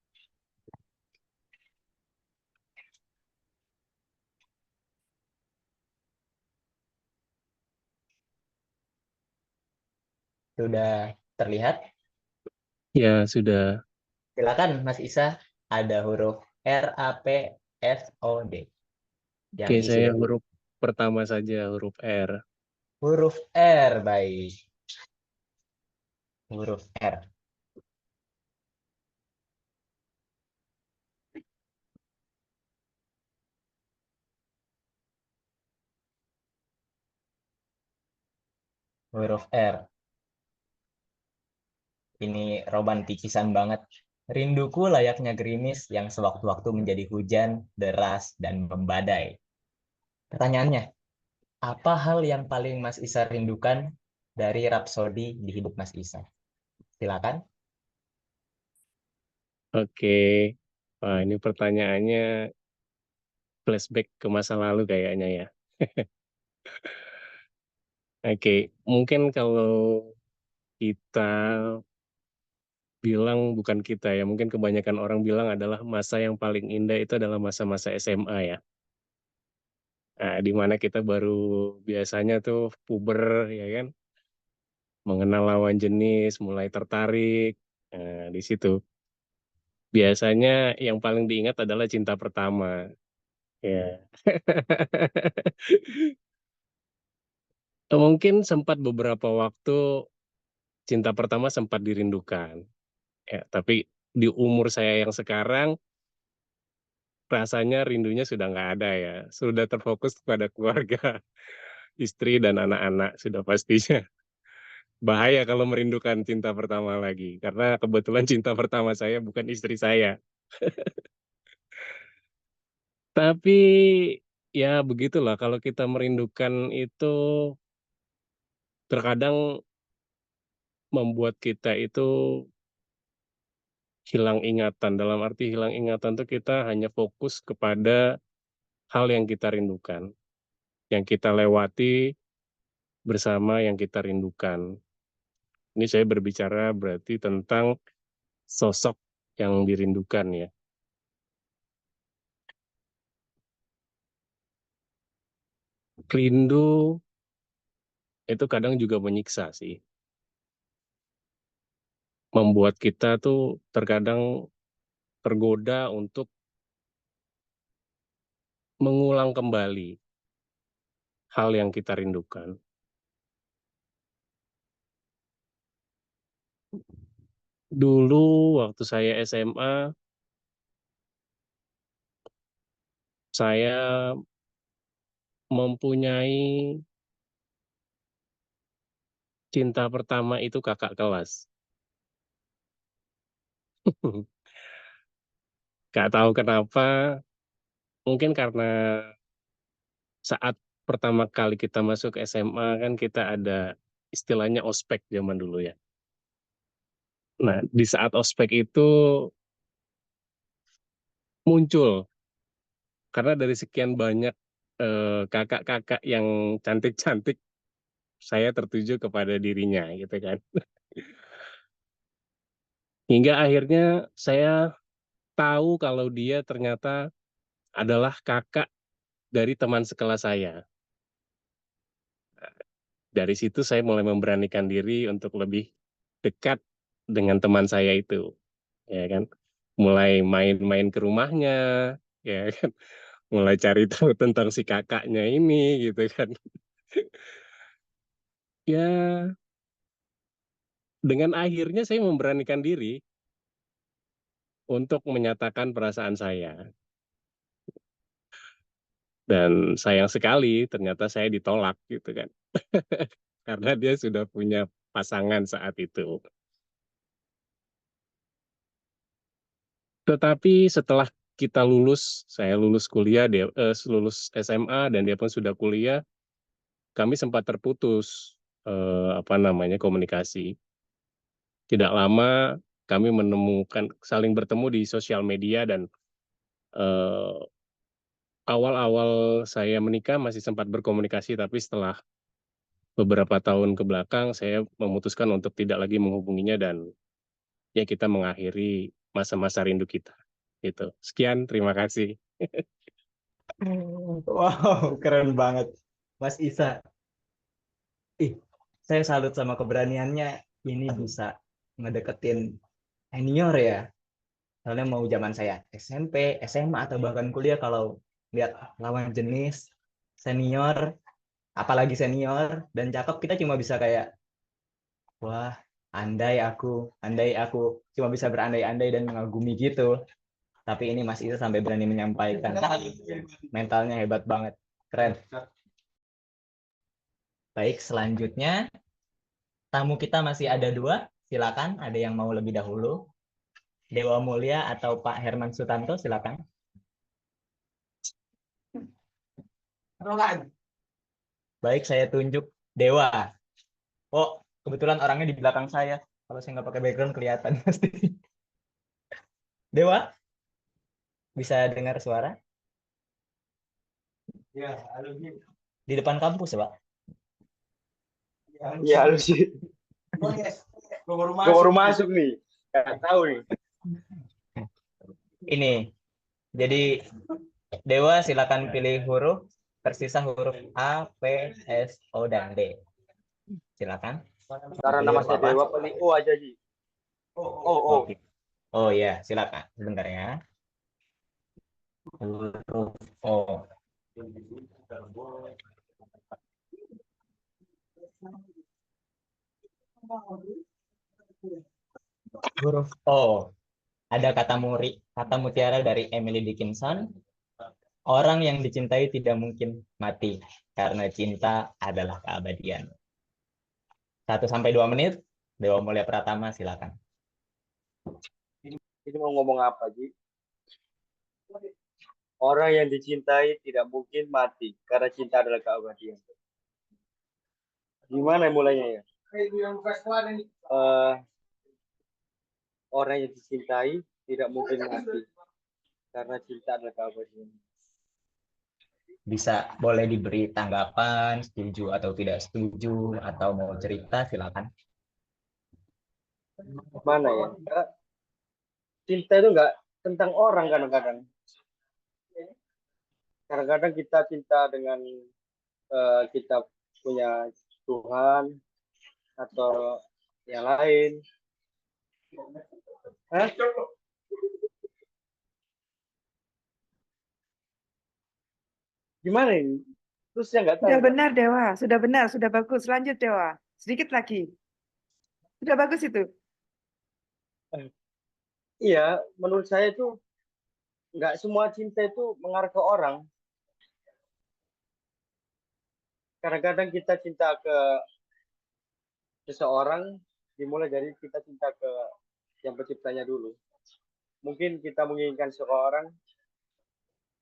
Sudah terlihat? Ya, sudah. Silakan Mas Isa, ada huruf R A P S O D. yang Oke, diisi saya dengan huruf pertama saja, huruf R. huruf R. Baik, huruf R. Huruf R. Ini romantikisan banget. Rinduku layaknya gerimis yang sewaktu-waktu menjadi hujan, deras, dan membadai. Pertanyaannya, apa hal yang paling Mas Isa rindukan dari Rhapsody di hidup Mas Isa? Silakan. Oke. Wah, ini pertanyaannya flashback ke masa lalu kayaknya ya. Oke, mungkin kalau kita bilang, bukan kita ya, mungkin kebanyakan orang bilang adalah masa yang paling indah itu adalah masa-masa SMA ya. Nah, di mana kita baru biasanya tuh puber ya kan, mengenal lawan jenis, mulai tertarik. Nah, di situ biasanya yang paling diingat adalah cinta pertama. Ya. Mungkin sempat beberapa waktu cinta pertama sempat dirindukan. Ya, tapi di umur saya yang sekarang rasanya rindunya sudah nggak ada ya. Sudah terfokus pada keluarga, istri dan anak-anak sudah pastinya. Bahaya kalau merindukan cinta pertama lagi karena kebetulan cinta pertama saya bukan istri saya. Tapi ya begitulah kalau kita merindukan itu terkadang membuat kita itu hilang ingatan. Dalam arti hilang ingatan tuh kita hanya fokus kepada hal yang kita rindukan, yang kita lewati bersama yang kita rindukan. Ini saya berbicara berarti tentang sosok yang dirindukan ya. Rindu itu kadang juga menyiksa sih. Membuat kita tuh terkadang tergoda untuk mengulang kembali hal yang kita rindukan. Dulu waktu saya SMA, saya mempunyai cinta pertama itu kakak kelas. Gak tahu kenapa, mungkin karena saat pertama kali kita masuk SMA kan kita ada istilahnya ospek zaman dulu ya. Nah, di saat ospek itu muncul karena dari sekian banyak kakak-kakak yang cantik-cantik, saya tertuju kepada dirinya gitu kan. Hingga akhirnya saya tahu kalau dia ternyata adalah kakak dari teman sekelas saya. Dari situ saya mulai memberanikan diri untuk lebih dekat dengan teman saya itu, ya kan. Mulai main-main ke rumahnya, ya kan. Mulai cari tahu tentang si kakaknya ini gitu kan. Ya, dengan akhirnya saya memberanikan diri untuk menyatakan perasaan saya. Dan sayang sekali ternyata saya ditolak gitu kan. Karena dia sudah punya pasangan saat itu. Tetapi setelah kita lulus, saya lulus kuliah, dia lulus SMA dan dia pun sudah kuliah, kami sempat terputus komunikasi. Tidak lama kami menemukan saling bertemu di sosial media dan awal-awal saya menikah masih sempat berkomunikasi, tapi setelah beberapa tahun ke belakang saya memutuskan untuk tidak lagi menghubunginya dan ya kita mengakhiri masa-masa rindu kita. Gitu. Sekian, terima kasih. Wow, keren banget, Mas Isa. Saya salut sama keberaniannya. Ini bisa ngedeketin senior ya. Soalnya mau zaman saya SMP, SMA, atau bahkan kuliah, kalau lihat lawan jenis, senior, apalagi senior, dan cakep, kita cuma bisa kayak, wah, andai aku cuma bisa berandai-andai dan mengagumi gitu. Tapi ini Mas Isa sampai berani menyampaikan. Mentalnya hebat banget. Keren. Baik, selanjutnya tamu kita masih ada 2. Silakan, ada yang mau lebih dahulu. Dewa Mulia atau Pak Herman Sutanto, silakan. Baik, saya tunjuk Dewa. Oh, kebetulan orangnya di belakang saya. Kalau saya nggak pakai background kelihatan pasti. Dewa, bisa dengar suara? Ya, halo Ji. Di depan kampus, Pak. Ya, halo sih. Gue baru masuk nih. Gak tahu nih. Ini. Jadi Dewa silakan pilih huruf. Tersisa huruf A, P, S, O, dan D. Silakan. Karena nama saya Dewa, pilih O aja Ji. Oh. Oke. Oh ya, silakan. Sebentar ya. Huruf O. Huruf O. Ada kata mutiara dari Emily Dickinson. Orang yang dicintai tidak mungkin mati karena cinta adalah keabadian. 1-2 menit. Dewa Mulia Pratama, silakan. Ini mau ngomong apa Ji? Orang yang dicintai tidak mungkin mati karena cinta adalah keabadian. Gimana mulainya ya? Orang yang dicintai tidak mungkin mati karena cinta adalah keabadian. Bisa boleh diberi tanggapan, setuju atau tidak setuju, atau mau cerita, silakan. Mana ya? Karena cinta itu nggak tentang orang kadang-kadang. Kadang-kadang kita cinta dengan kita punya Tuhan atau yang lain. Hah? Gimana ini? Terus saya nggak tahu. Sudah benar Dewa, sudah bagus. Lanjut Dewa, sedikit lagi. Sudah bagus itu. Iya, menurut saya itu nggak semua cinta itu mengarah ke orang. Kadang-kadang kita cinta ke seseorang dimulai dari kita cinta ke yang penciptanya dulu. Mungkin kita menginginkan seseorang,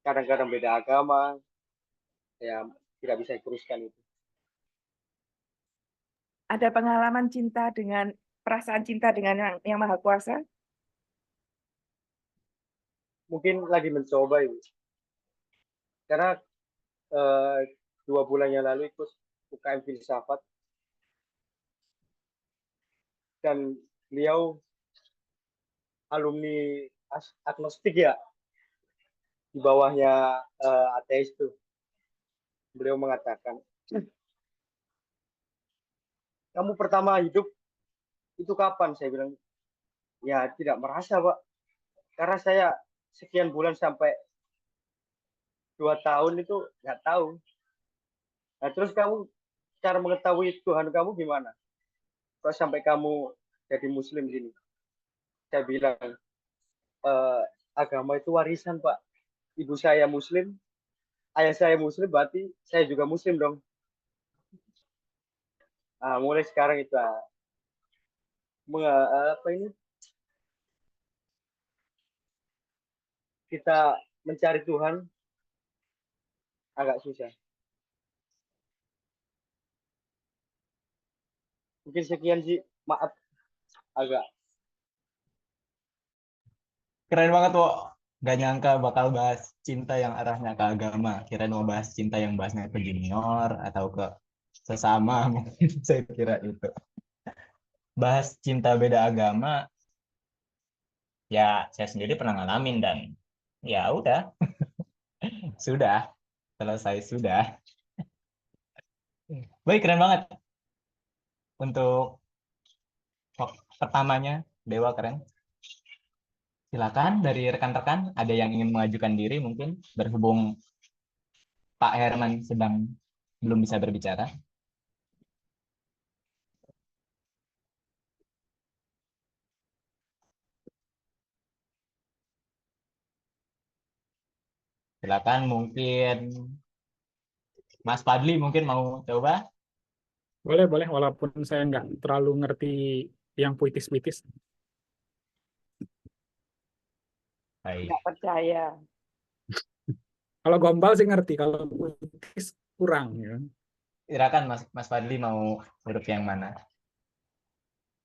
kadang-kadang beda agama, ya tidak bisa diteruskan itu. Ada pengalaman cinta dengan perasaan cinta dengan yang Maha Kuasa? Mungkin lagi mencoba Ibu. Karena 2 bulan yang lalu ikut UKM Filsafat dan beliau alumni agnostik ya, di bawahnya ateis tuh. Beliau mengatakan, kamu pertama hidup itu kapan? Saya bilang, ya tidak merasa Pak, karena saya sekian bulan sampai 2 tahun itu nggak tahu. Nah terus kamu cara mengetahui Tuhan kamu gimana? Kok sampai kamu jadi Muslim gini? Saya bilang, agama itu warisan Pak. Ibu saya Muslim, ayah saya Muslim, berarti saya juga Muslim dong. Nah, mulai sekarang itu apa ini? Kita mencari Tuhan agak susah. Mungkin sekian sih, maaf agak. Keren banget, Wo. Gak nyangka bakal bahas cinta yang arahnya ke agama. Kirain mau bahas cinta yang bahasnya ke junior atau ke sesama. Mungkin saya kira itu. Bahas cinta beda agama, ya saya sendiri pernah ngalamin dan ya udah. Sudah. Selesai sudah. Baik, keren banget. Untuk pertamanya, Dewa keren. Silakan dari rekan-rekan, ada yang ingin mengajukan diri mungkin berhubung Pak Herman sedang belum bisa berbicara. Silakan mungkin Mas Fadli mungkin mau coba. Boleh, boleh, walaupun saya nggak terlalu ngerti yang puitis-puitis. Baik, Nggak percaya. Kalau gombal sih ngerti, kalau puitis kurang. Ya. silakan Mas Fadli mau huruf yang mana?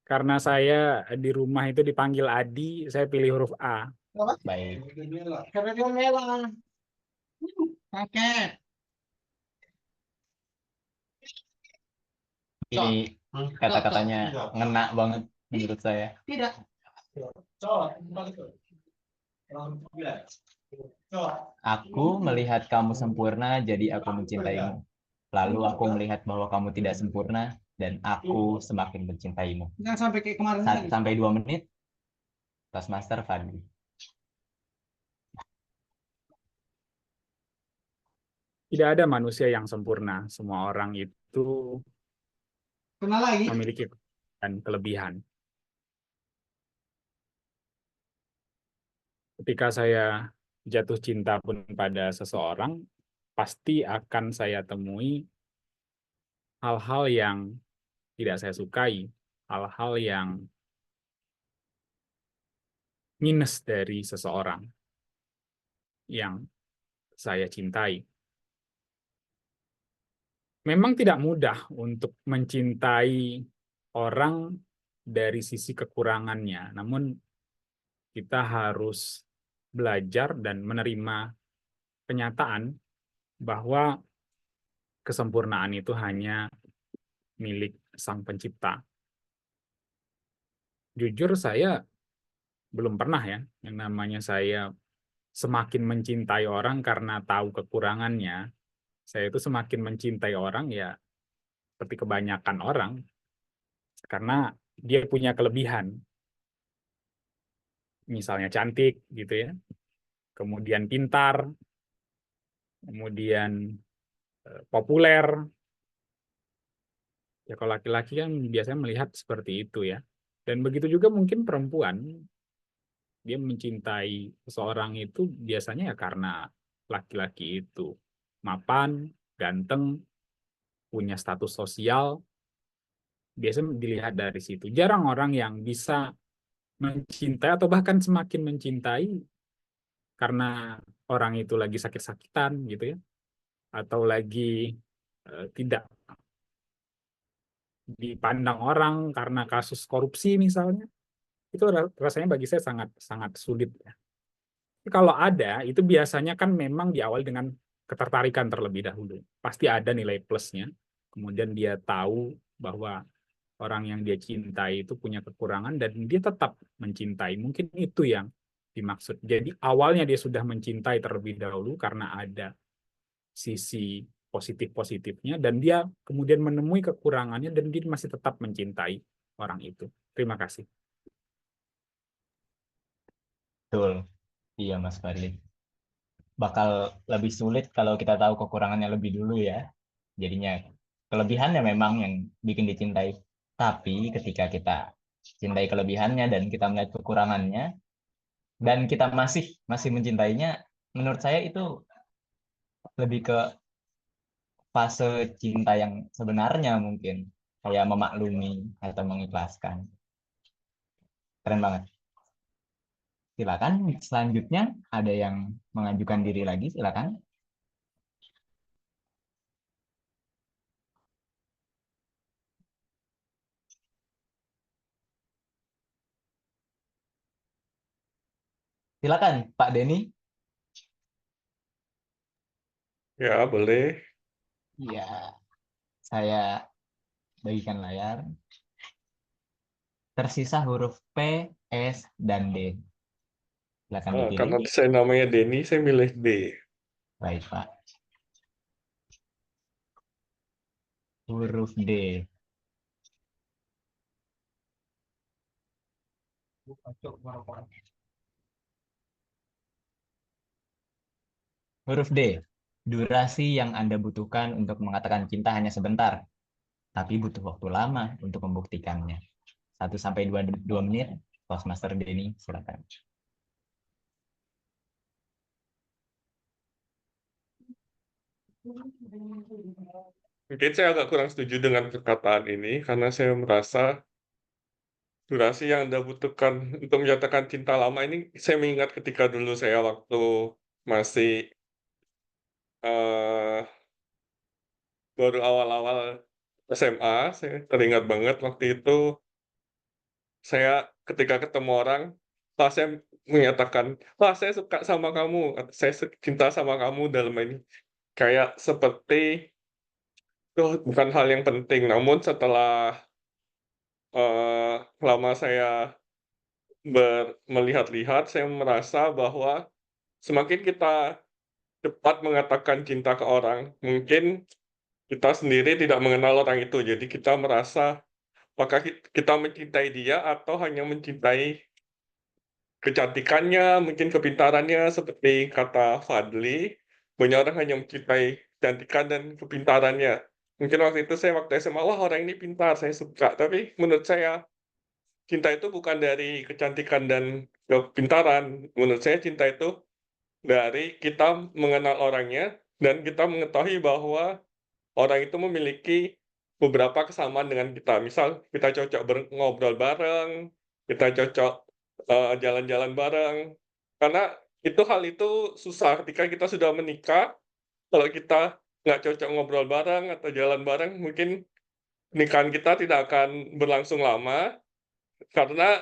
Karena saya di rumah itu dipanggil Adi, saya pilih huruf A. Baik. Ini kata-katanya ngena banget menurut saya. Aku melihat kamu sempurna, jadi aku mencintaimu. Lalu aku melihat bahwa kamu tidak sempurna, dan aku semakin mencintaimu. 1-2 menit, Toastmaster Fadli. Tidak ada manusia yang sempurna. Semua orang itu memiliki dan kelebihan. Ketika saya jatuh cinta pun pada seseorang, pasti akan saya temui hal-hal yang tidak saya sukai, hal-hal yang minus dari seseorang yang saya cintai. Memang tidak mudah untuk mencintai orang dari sisi kekurangannya, namun kita harus belajar dan menerima kenyataan bahwa kesempurnaan itu hanya milik Sang Pencipta. Jujur saya belum pernah ya, yang namanya saya semakin mencintai orang karena tahu kekurangannya. Saya itu semakin mencintai orang ya seperti kebanyakan orang karena dia punya kelebihan. Misalnya cantik gitu ya, kemudian pintar, kemudian populer. Ya kalau laki-laki kan biasanya melihat seperti itu ya. Dan begitu juga mungkin perempuan, dia mencintai seseorang itu biasanya ya karena laki-laki itu mapan, ganteng, punya status sosial, biasanya dilihat dari situ. Jarang orang yang bisa mencintai atau bahkan semakin mencintai karena orang itu lagi sakit-sakitan gitu ya, atau lagi tidak dipandang orang karena kasus korupsi misalnya. Itu rasanya bagi saya sangat sangat sulit ya. Kalau ada, itu biasanya kan memang diawali dengan ketertarikan terlebih dahulu. Pasti ada nilai plusnya. Kemudian dia tahu bahwa orang yang dia cintai itu punya kekurangan dan dia tetap mencintai. Mungkin itu yang dimaksud. Jadi awalnya dia sudah mencintai terlebih dahulu karena ada sisi positif-positifnya dan dia kemudian menemui kekurangannya dan dia masih tetap mencintai orang itu. Terima kasih. Betul. Iya, Mas Fadli. Bakal lebih sulit kalau kita tahu kekurangannya lebih dulu ya. Jadinya kelebihannya memang yang bikin dicintai. Tapi ketika kita cintai kelebihannya dan kita melihat kekurangannya dan kita masih mencintainya, menurut saya itu lebih ke fase cinta yang sebenarnya mungkin kayak memaklumi atau mengikhlaskan. Keren banget. Silakan selanjutnya ada yang mengajukan diri lagi, silakan. Silakan Pak Denny. Ya, boleh. Iya, saya bagikan layar. Tersisa huruf P, S, dan D. Silakan dipilih. Karena saya namanya Denny, saya milih D. Baik, Pak. Huruf D. Huruf D. Durasi yang Anda butuhkan untuk mengatakan cinta hanya sebentar, tapi butuh waktu lama untuk membuktikannya. 1-2 menit, Toastmaster Denny, silakan. Mungkin saya agak kurang setuju dengan perkataan ini, karena saya merasa durasi yang Anda butuhkan untuk menyatakan cinta lama ini, saya mengingat ketika dulu saya waktu masih eh, baru awal-awal SMA, saya teringat banget waktu itu saya ketika ketemu orang, saya menyatakan, wah saya suka sama kamu, atau saya cinta sama kamu dalam ini. Kayak seperti itu bukan hal yang penting, namun setelah lama saya melihat-lihat, saya merasa bahwa semakin kita cepat mengatakan cinta ke orang, mungkin kita sendiri tidak mengenal orang itu. Jadi kita merasa apakah kita mencintai dia atau hanya mencintai kecantikannya, mungkin kepintarannya, seperti kata Fadli, banyak orang hanya mencintai kecantikan dan kepintarannya. Mungkin waktu itu saya waktu SMA, wah orang ini pintar, saya suka. Tapi menurut saya, cinta itu bukan dari kecantikan dan kepintaran. Menurut saya cinta itu dari kita mengenal orangnya dan kita mengetahui bahwa orang itu memiliki beberapa kesamaan dengan kita. Misal kita cocok ngobrol bareng, kita cocok jalan-jalan bareng. Karena hal itu susah ketika kita sudah menikah. Kalau kita nggak cocok ngobrol bareng atau jalan bareng, mungkin pernikahan kita tidak akan berlangsung lama. Karena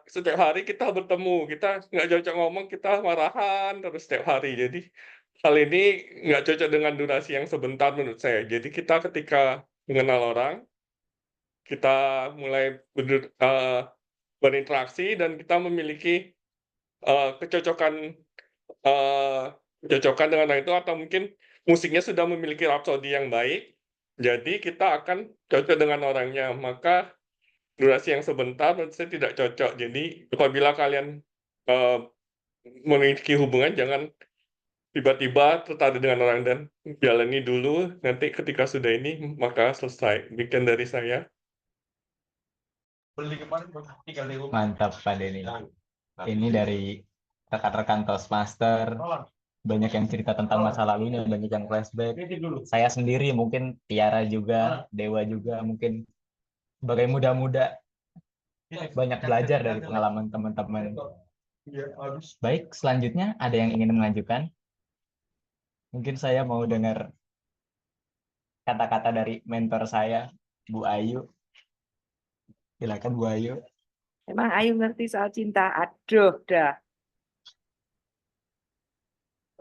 setiap hari kita bertemu, kita nggak cocok ngomong, kita marahan terus setiap hari. Jadi hal ini nggak cocok dengan durasi yang sebentar menurut saya. Jadi kita ketika mengenal orang, kita mulai berinteraksi dan kita memiliki kecocokan dengan orang itu, atau mungkin musiknya sudah memiliki rapsodi yang baik. Jadi kita akan cocok dengan orangnya. Maka durasi yang sebentar menurut saya tidak cocok. Jadi apabila kalian memiliki hubungan, jangan tiba-tiba tertarik dengan orang dan jalani dulu. Nanti ketika sudah ini, maka selesai. Demikian dari saya. Mantap Pak Denny. Ini dari rekan-rekan Toastmaster, banyak yang cerita tentang masa lalunya, banyak yang flashback. Saya sendiri, mungkin Tiara juga, Dewa juga, mungkin sebagai muda-muda banyak belajar dari pengalaman teman-teman. Baik, selanjutnya ada yang ingin mengajukan? Mungkin saya mau dengar kata-kata dari mentor saya, Bu Ayu. Silakan Bu Ayu. Emang Ayu ngerti soal cinta? Aduh, dah.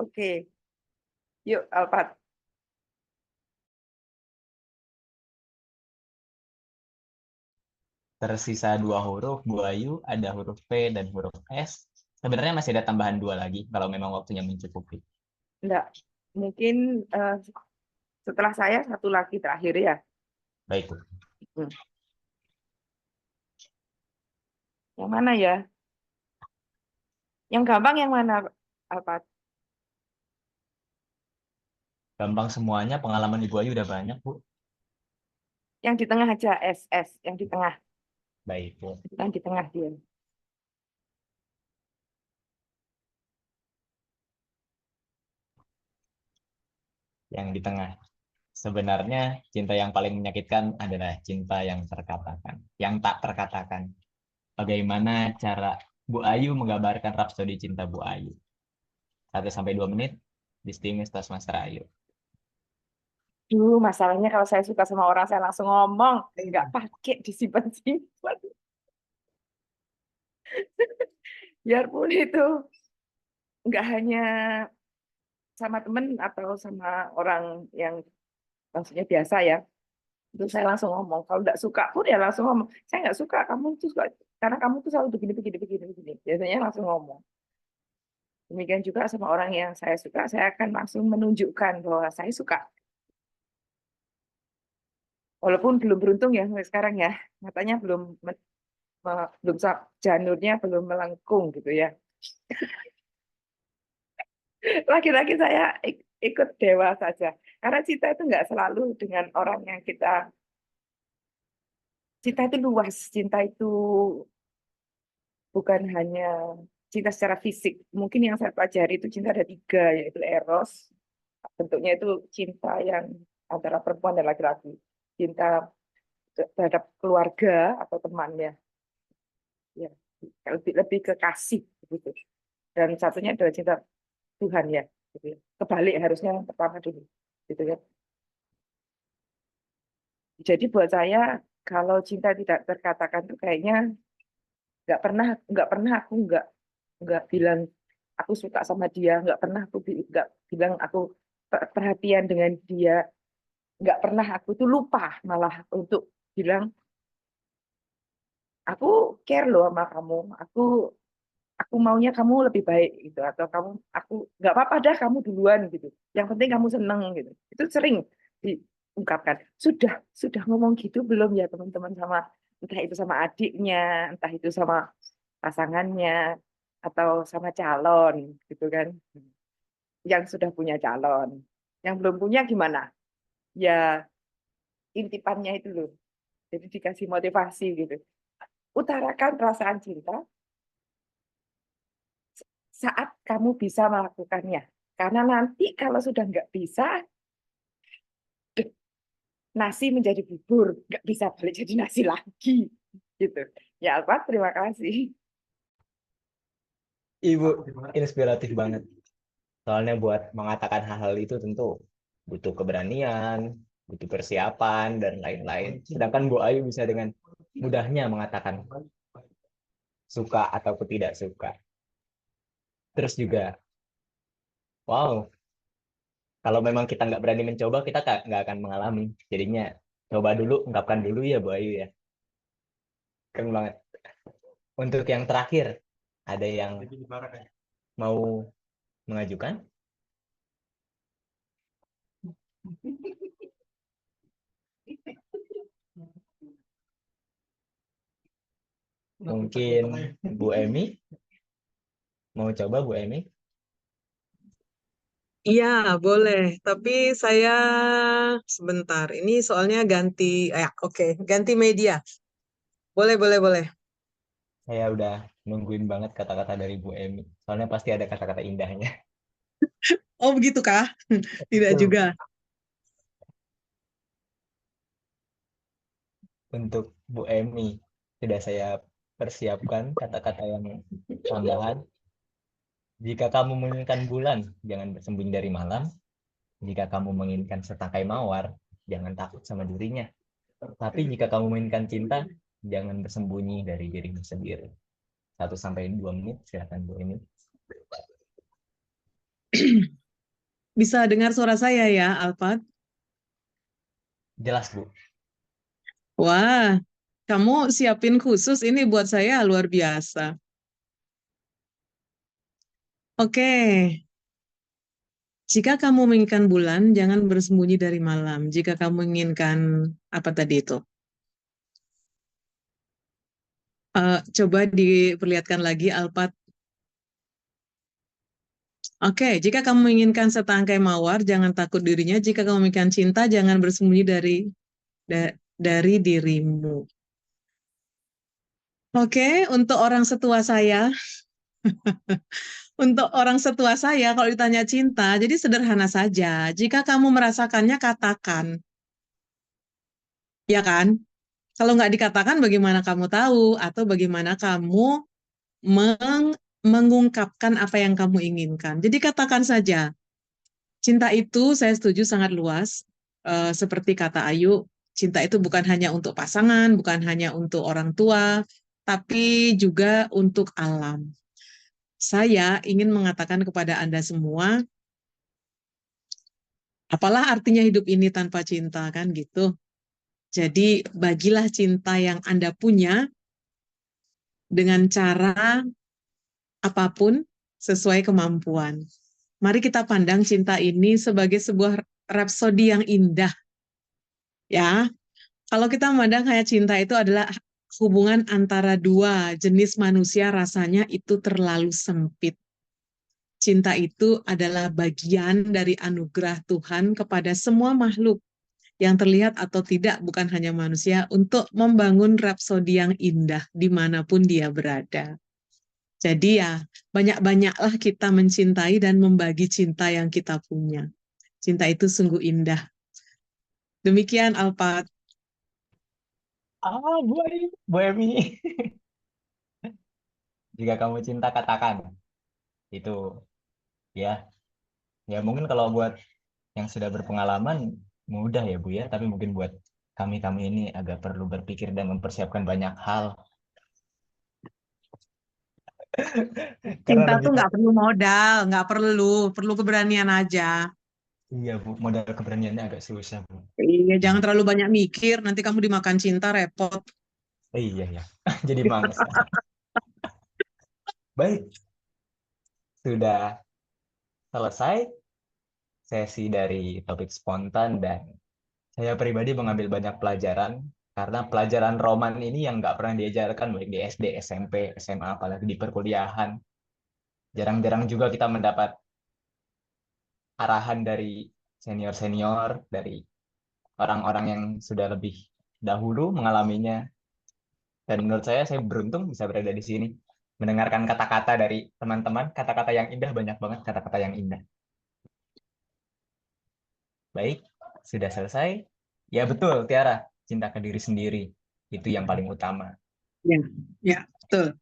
Oke. Yuk, Alpat. Tersisa 2 huruf, Bu Ayu, ada huruf P dan huruf S. Sebenarnya masih ada tambahan 2 lagi, kalau memang waktunya mencukupi. Enggak. Mungkin setelah saya satu lagi terakhir ya. Baik, Bu. Yang mana ya? Yang gampang yang mana, Alpat? Gampang semuanya, pengalaman Ibu Ayu udah banyak, Bu. Yang di tengah aja, SS. Yang di tengah. Baik, Bu. Yang di tengah dia. Yang di tengah. Sebenarnya cinta yang paling menyakitkan adalah cinta yang terkatakan, yang tak terkatakan. Bagaimana cara Bu Ayu menggambarkan rapsodi cinta Bu Ayu? 1-2 menit, distinguished Toastmaster Ayu. Masalahnya kalau saya suka sama orang, saya langsung ngomong. Enggak pakai disimpan-simpan. Biarpun itu enggak hanya sama temen atau sama orang yang maksudnya biasa ya. Itu saya langsung ngomong. Kalau enggak suka pun ya langsung ngomong. Saya enggak suka, kamu tuh suka karena kamu tuh selalu begini. Biasanya langsung ngomong. Demikian juga sama orang yang saya suka, saya akan langsung menunjukkan bahwa saya suka. Walaupun belum beruntung ya sampai sekarang ya, matanya belum janurnya belum melengkung gitu ya. Laki-laki saya ikut dewa saja. Karena cinta itu nggak selalu dengan orang yang kita. Cinta itu luas. Cinta itu bukan hanya cinta secara fisik. Mungkin yang saya pelajari itu cinta ada 3, yaitu eros. Bentuknya itu cinta yang antara perempuan dan laki-laki. Cinta terhadap keluarga atau temannya. Ya, lebih ke kasih gitu. Dan satunya adalah cinta Tuhan ya. Gitu. Kebalik harusnya yang pertama dulu. Gitu ya. Jadi buat saya kalau cinta tidak terkatakan tuh kayaknya nggak pernah aku nggak bilang aku suka sama dia, nggak pernah aku nggak bilang aku perhatian dengan dia, nggak pernah aku tuh lupa malah untuk bilang aku care loh sama kamu, aku maunya kamu lebih baik gitu, atau aku nggak apa-apa dah kamu duluan gitu, yang penting kamu seneng gitu. Itu sering diungkapkan. Sudah ngomong gitu belum ya teman-teman, sama entah itu sama adiknya, entah itu sama pasangannya, atau sama calon gitu kan, yang sudah punya calon, yang belum punya gimana ya, intipannya itu loh, jadi dikasih motivasi gitu, utarakan perasaan cinta saat kamu bisa melakukannya, karena nanti kalau sudah nggak bisa, nasi menjadi bubur, nggak bisa balik jadi nasi lagi gitu ya. Alfa, terima kasih. Ibu inspiratif banget. Soalnya buat mengatakan hal-hal itu tentu butuh keberanian, butuh persiapan, dan lain-lain. Sedangkan Bu Ayu bisa dengan mudahnya mengatakan suka ataupun tidak suka. Terus juga, wow, kalau memang kita nggak berani mencoba, kita nggak akan mengalami. Jadinya, coba dulu, ungkapkan dulu ya Bu Ayu ya. Keren banget. Untuk yang terakhir, ada yang mau mengajukan? Mungkin Bu Emi? Mau coba Bu Emi? Iya, boleh. Tapi saya sebentar. Ini soalnya ganti, oke, ganti media. Boleh, boleh, boleh. Saya udah nungguin banget kata-kata dari Bu Emi. Soalnya pasti ada kata-kata indahnya. Oh, begitu kah? Tidak juga. Untuk Bu Emi, sudah saya persiapkan kata-kata yang tambahan. Jika kamu menginginkan bulan, jangan bersembunyi dari malam. Jika kamu menginginkan setangkai mawar, jangan takut sama dirinya. Tapi jika kamu menginginkan cinta, jangan bersembunyi dari dirimu sendiri. 1-2 menit, silakan Bu Emi. Bisa dengar suara saya ya, Alfat? Jelas, Bu. Wah, kamu siapin khusus ini buat saya luar biasa. Oke. Jika kamu menginginkan bulan, jangan bersembunyi dari malam. Jika kamu menginginkan apa tadi itu? Coba diperlihatkan lagi, Alpat. Oke, jika kamu menginginkan setangkai mawar, jangan takut dirinya. Jika kamu menginginkan cinta, jangan bersembunyi dari dirimu. Oke, untuk orang setua saya, kalau ditanya cinta, jadi sederhana saja. Jika kamu merasakannya, katakan. Ya kan? Kalau nggak dikatakan, bagaimana kamu tahu? Atau bagaimana kamu mengungkapkan apa yang kamu inginkan? Jadi katakan saja. Cinta itu, saya setuju, sangat luas. Seperti kata Ayu, cinta itu bukan hanya untuk pasangan, bukan hanya untuk orang tua, tapi juga untuk alam. Saya ingin mengatakan kepada Anda semua, apalah artinya hidup ini tanpa cinta, kan gitu. Jadi bagilah cinta yang Anda punya dengan cara apapun sesuai kemampuan. Mari kita pandang cinta ini sebagai sebuah rapsodi yang indah. Ya, kalau kita memandang kayak cinta itu adalah hubungan antara dua jenis manusia, rasanya itu terlalu sempit. cinta itu adalah bagian dari anugerah Tuhan kepada semua makhluk yang terlihat atau tidak, bukan hanya manusia, untuk membangun rapsodi yang indah dimanapun dia berada. Jadi ya, banyak-banyaklah kita mencintai dan membagi cinta yang kita punya. Cinta itu sungguh indah. Demikian, Alpat. Bu Emi. Jika kamu cinta, katakan. Itu, ya. Ya mungkin kalau buat yang sudah berpengalaman, mudah ya Bu ya. Tapi mungkin buat kami-kami ini agak perlu berpikir dan mempersiapkan banyak hal. Karena Cinta tuh lebih nggak perlu modal, nggak perlu keberanian aja. iya Bu, modal keberaniannya agak susah Bu. Iya, jangan terlalu banyak mikir, nanti kamu dimakan cinta repot. Iya ya, jadi mangsa. Baik, sudah selesai sesi dari topik spontan dan saya pribadi mengambil banyak pelajaran karena pelajaran roman ini yang nggak pernah diajarkan baik di SD, SMP, SMA, apalagi di perkuliahan. Jarang-jarang juga kita mendapat arahan dari senior-senior, dari orang-orang yang sudah lebih dahulu mengalaminya. Dan menurut saya beruntung bisa berada di sini. Mendengarkan kata-kata dari teman-teman, kata-kata yang indah, banyak banget kata-kata yang indah. Baik, sudah selesai. Ya betul, Tiara, cinta ke diri sendiri. Itu yang paling utama. Ya, betul.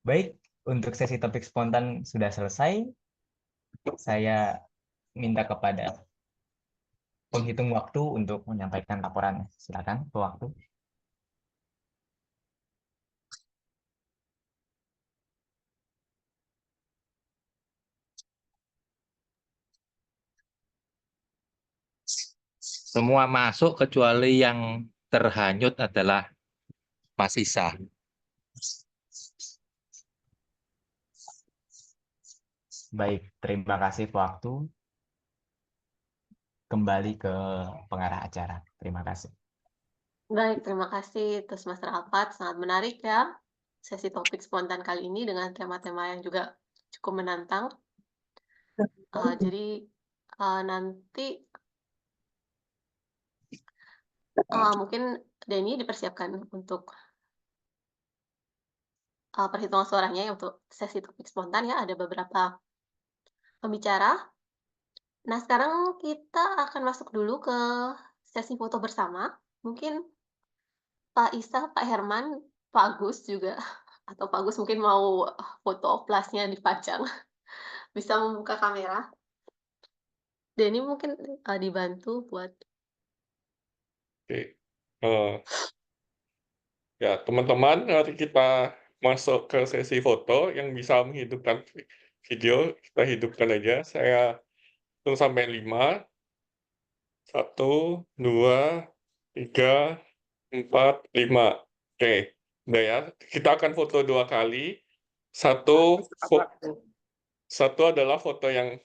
Baik, untuk sesi topik spontan sudah selesai. Saya minta kepada penghitung waktu untuk menyampaikan laporan. Silakan, waktu. Semua masuk kecuali yang terhanyut adalah Mas Isa. Baik, terima kasih waktu. Kembali ke pengarah acara. Terima kasih. Baik, terima kasih terus Master Alpat. Sangat menarik ya sesi topik spontan kali ini dengan tema-tema yang juga cukup menantang. Jadi nanti mungkin Denny dipersiapkan untuk perhitungan suaranya ya untuk sesi topik spontan ya. Ada beberapa pembicara. Nah, sekarang kita akan masuk dulu ke sesi foto bersama. Mungkin Pak Isa, Pak Herman, Pak Agus juga, atau Pak Agus mungkin mau foto oplasnya dipajang, bisa membuka kamera. Denny mungkin dibantu buat. Oke. Ya, teman-teman, mari kita masuk ke sesi foto yang bisa menghidupkan video. Kita hidupkan aja. Saya hitung sampai 5. 1, 2, 3, 4, 5. Oke, udah ya. Kita akan foto 2 kali. Satu adalah foto yang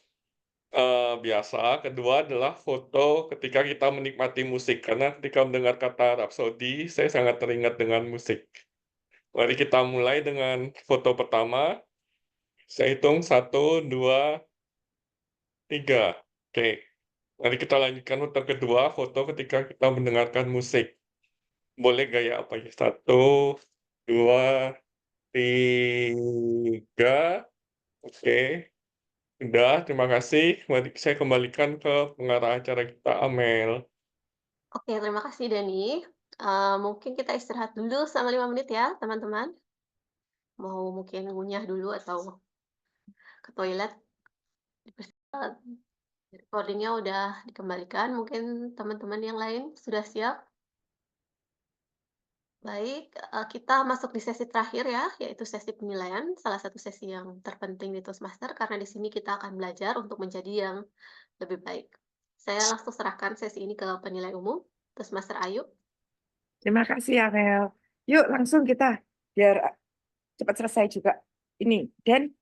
biasa, kedua adalah foto ketika kita menikmati musik. Karena ketika mendengar kata Rhapsody, saya sangat teringat dengan musik. Mari kita mulai dengan foto pertama. Saya hitung 1, 2, 3. Oke. Mari kita lanjutkan foto kedua, foto ketika kita mendengarkan musik. Boleh gaya apa ya? 1, 2, 3. Oke. Udah, terima kasih. Mari saya kembalikan ke pengarah acara kita, Amel. Oke, terima kasih Denny. Mungkin kita istirahat dulu selama 5 menit ya, teman-teman. Mau mungkin ngunyah dulu atau ke toilet. Recordingnya udah dikembalikan. Mungkin teman-teman yang lain sudah siap. Baik, kita masuk di sesi terakhir ya, yaitu sesi penilaian, salah satu sesi yang terpenting di Toastmaster, karena di sini kita akan belajar untuk menjadi yang lebih baik. Saya langsung serahkan sesi ini ke penilai umum, Toastmaster Ayu. Terima kasih, Amel. Yuk, langsung kita, biar cepat selesai juga. Ini, Den.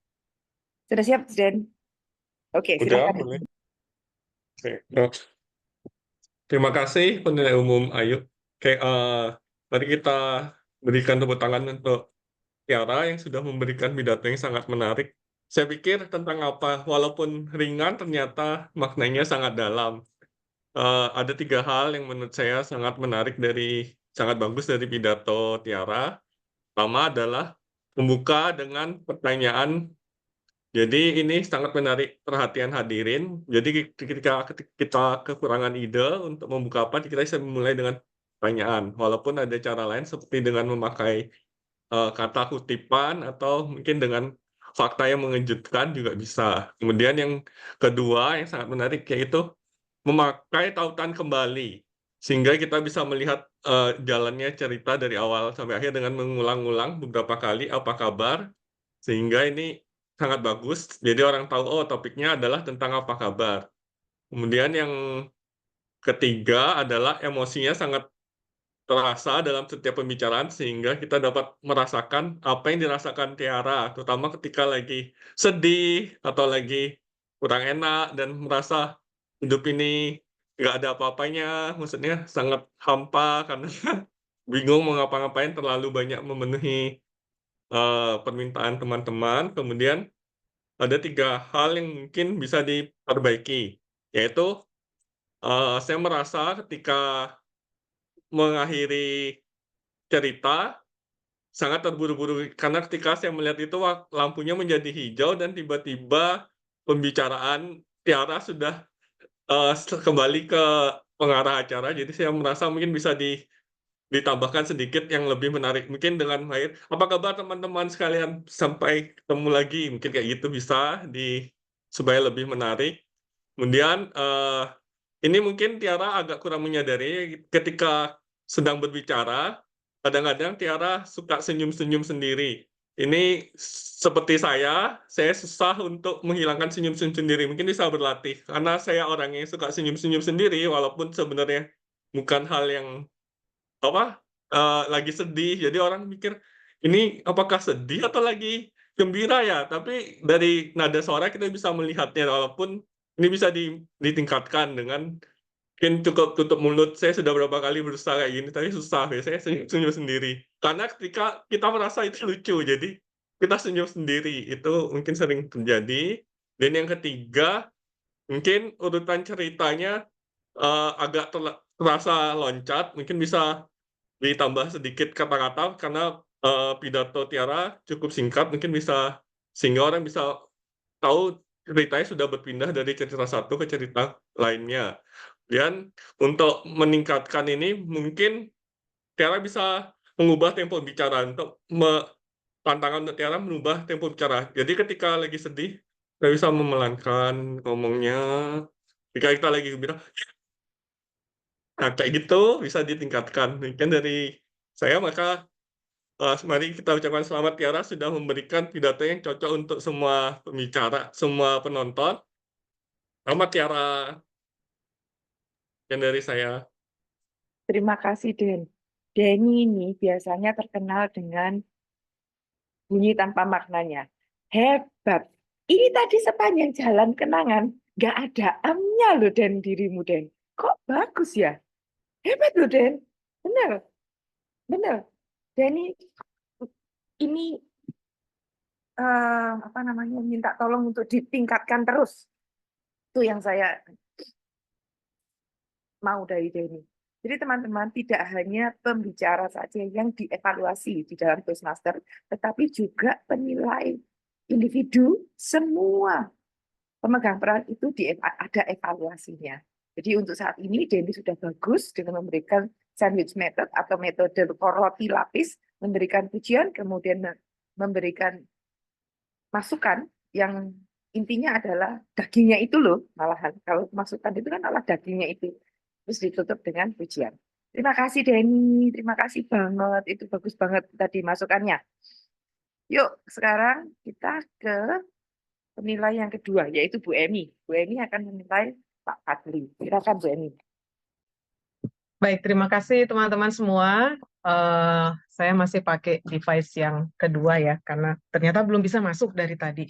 Sudah siap, Den? Oke, Udah, silakan. boleh. Oke. Terima kasih penilai umum Ayu. Oke, mari kita berikan tepuk tangan untuk Tiara yang sudah memberikan pidato yang sangat menarik. Saya pikir tentang apa, walaupun ringan ternyata maknanya sangat dalam. Ada 3 hal yang menurut saya sangat bagus dari pidato Tiara. Pertama adalah membuka dengan pertanyaan. Jadi ini sangat menarik perhatian hadirin. Jadi ketika kita kekurangan ide untuk membuka apa, kita bisa memulai dengan pertanyaan. Walaupun ada cara lain seperti dengan memakai kata kutipan atau mungkin dengan fakta yang mengejutkan juga bisa. Kemudian yang kedua yang sangat menarik yaitu memakai tautan kembali, sehingga kita bisa melihat jalannya cerita dari awal sampai akhir dengan mengulang-ulang beberapa kali apa kabar, sehingga ini sangat bagus. Jadi orang tahu, oh topiknya adalah tentang apa kabar. Kemudian yang ketiga adalah emosinya sangat terasa dalam setiap pembicaraan sehingga kita dapat merasakan apa yang dirasakan Tiara, terutama ketika lagi sedih atau lagi kurang enak dan merasa hidup ini nggak ada apa-apanya, maksudnya sangat hampa karena bingung mau ngapa-ngapain, terlalu banyak memenuhi permintaan teman-teman. Kemudian ada 3 hal yang mungkin bisa diperbaiki, yaitu saya merasa ketika mengakhiri cerita sangat terburu-buru karena ketika saya melihat itu lampunya menjadi hijau dan tiba-tiba pembicaraan Tiara sudah kembali ke pengarah acara. Jadi saya merasa mungkin bisa ditambahkan sedikit yang lebih menarik. Mungkin dengan baik, apa kabar teman-teman sekalian? Sampai ketemu lagi. Mungkin kayak gitu bisa supaya lebih menarik. Kemudian ini mungkin Tiara agak kurang menyadari ketika sedang berbicara, kadang-kadang Tiara suka senyum-senyum sendiri. Ini seperti saya susah untuk menghilangkan senyum-senyum sendiri. Mungkin bisa berlatih, karena saya orang yang suka senyum-senyum sendiri, walaupun sebenarnya bukan hal yang lagi sedih. Jadi orang mikir, ini apakah sedih atau lagi gembira ya? Tapi dari nada suara kita bisa melihatnya, walaupun ini bisa ditingkatkan dengan mungkin cukup tutup mulut. Saya sudah berapa kali berusaha kayak gini, tapi susah. Biasanya senyum-senyum sendiri. Karena ketika kita merasa itu lucu, jadi kita senyum sendiri. Itu mungkin sering terjadi. Dan yang ketiga, mungkin urutan ceritanya agak terasa loncat. Mungkin bisa ditambah sedikit kata-kata karena pidato Tiara cukup singkat, mungkin bisa sehingga orang bisa tahu ceritanya sudah berpindah dari cerita satu ke cerita lainnya. Dan untuk meningkatkan ini, mungkin Tiara bisa mengubah tempo bicara tantangan untuk Tiara mengubah tempo bicara. Jadi ketika lagi sedih, kita bisa memelankan ngomongnya. Jika kita lagi gembira, nah kayak gitu bisa ditingkatkan. Mungkin dari saya, maka mari kita ucapkan selamat Tiara sudah memberikan pidato yang cocok untuk semua pembicara, semua penonton. Selamat Tiara. Yang dari saya. Terima kasih, Den. Denny ini biasanya terkenal dengan bunyi tanpa maknanya. Hebat. Ini tadi sepanjang jalan kenangan, nggak ada amnya loh, Den, dirimu, Den. Kok bagus ya? Hebat loh, Den. Benar. Benar. Denny ini minta tolong untuk ditingkatkan terus. Itu yang saya mau dari Denny. Jadi teman-teman, tidak hanya pembicara saja yang dievaluasi di dalam Toastmaster, tetapi juga penilai individu, semua pemegang peran itu ada evaluasinya. Jadi untuk saat ini Denny sudah bagus dengan memberikan sandwich method atau metode roti lapis, memberikan pujian, kemudian memberikan masukan yang intinya adalah dagingnya itu loh, malahan kalau masukan itu kan adalah dagingnya itu. Terus ditutup dengan pujian. Terima kasih Denny, terima kasih banget, itu bagus banget tadi masukannya. Yuk sekarang kita ke penilai yang kedua, yaitu Bu Emi. Bu Emi akan menilai Pak Fadli. Silakan Bu Emi. Baik, terima kasih teman-teman semua. Saya masih pakai device yang kedua ya, karena ternyata belum bisa masuk dari tadi.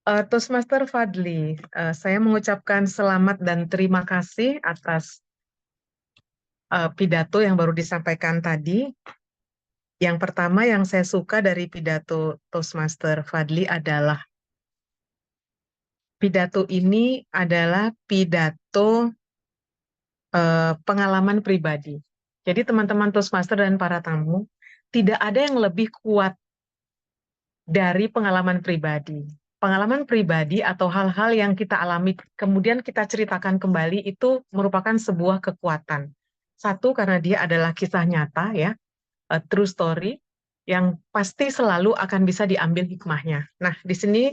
Toastmaster Fadli, saya mengucapkan selamat dan terima kasih atas pidato yang baru disampaikan tadi. Yang pertama yang saya suka dari pidato Toastmaster Fadli adalah pidato ini adalah pidato pengalaman pribadi. Jadi teman-teman Toastmaster dan para tamu, tidak ada yang lebih kuat dari pengalaman pribadi. Pengalaman pribadi atau hal-hal yang kita alami, kemudian kita ceritakan kembali, itu merupakan sebuah kekuatan. Satu, karena dia adalah kisah nyata, ya, true story, yang pasti selalu akan bisa diambil hikmahnya. Nah, di sini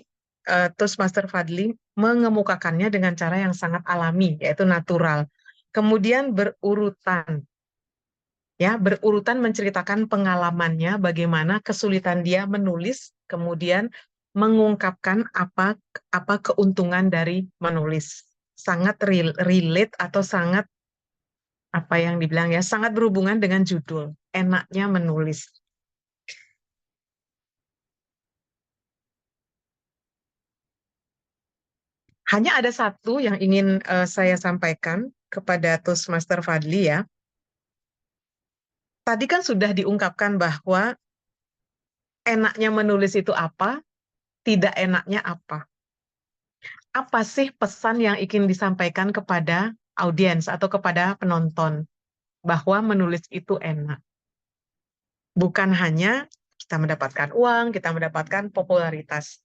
Toastmaster Fadli mengemukakannya dengan cara yang sangat alami, yaitu natural. Kemudian berurutan, ya, berurutan menceritakan pengalamannya, bagaimana kesulitan dia menulis, kemudian mengungkapkan apa keuntungan dari menulis. Sangat relate atau sangat apa yang dibilang ya, sangat berhubungan dengan judul, enaknya menulis. Hanya ada satu yang ingin saya sampaikan kepada Toastmaster Fadli, ya. Tadi kan sudah diungkapkan bahwa enaknya menulis itu apa, tidak enaknya apa. Apa sih pesan yang ingin disampaikan kepada audiens atau kepada penonton bahwa menulis itu enak? Bukan hanya kita mendapatkan uang, kita mendapatkan popularitas.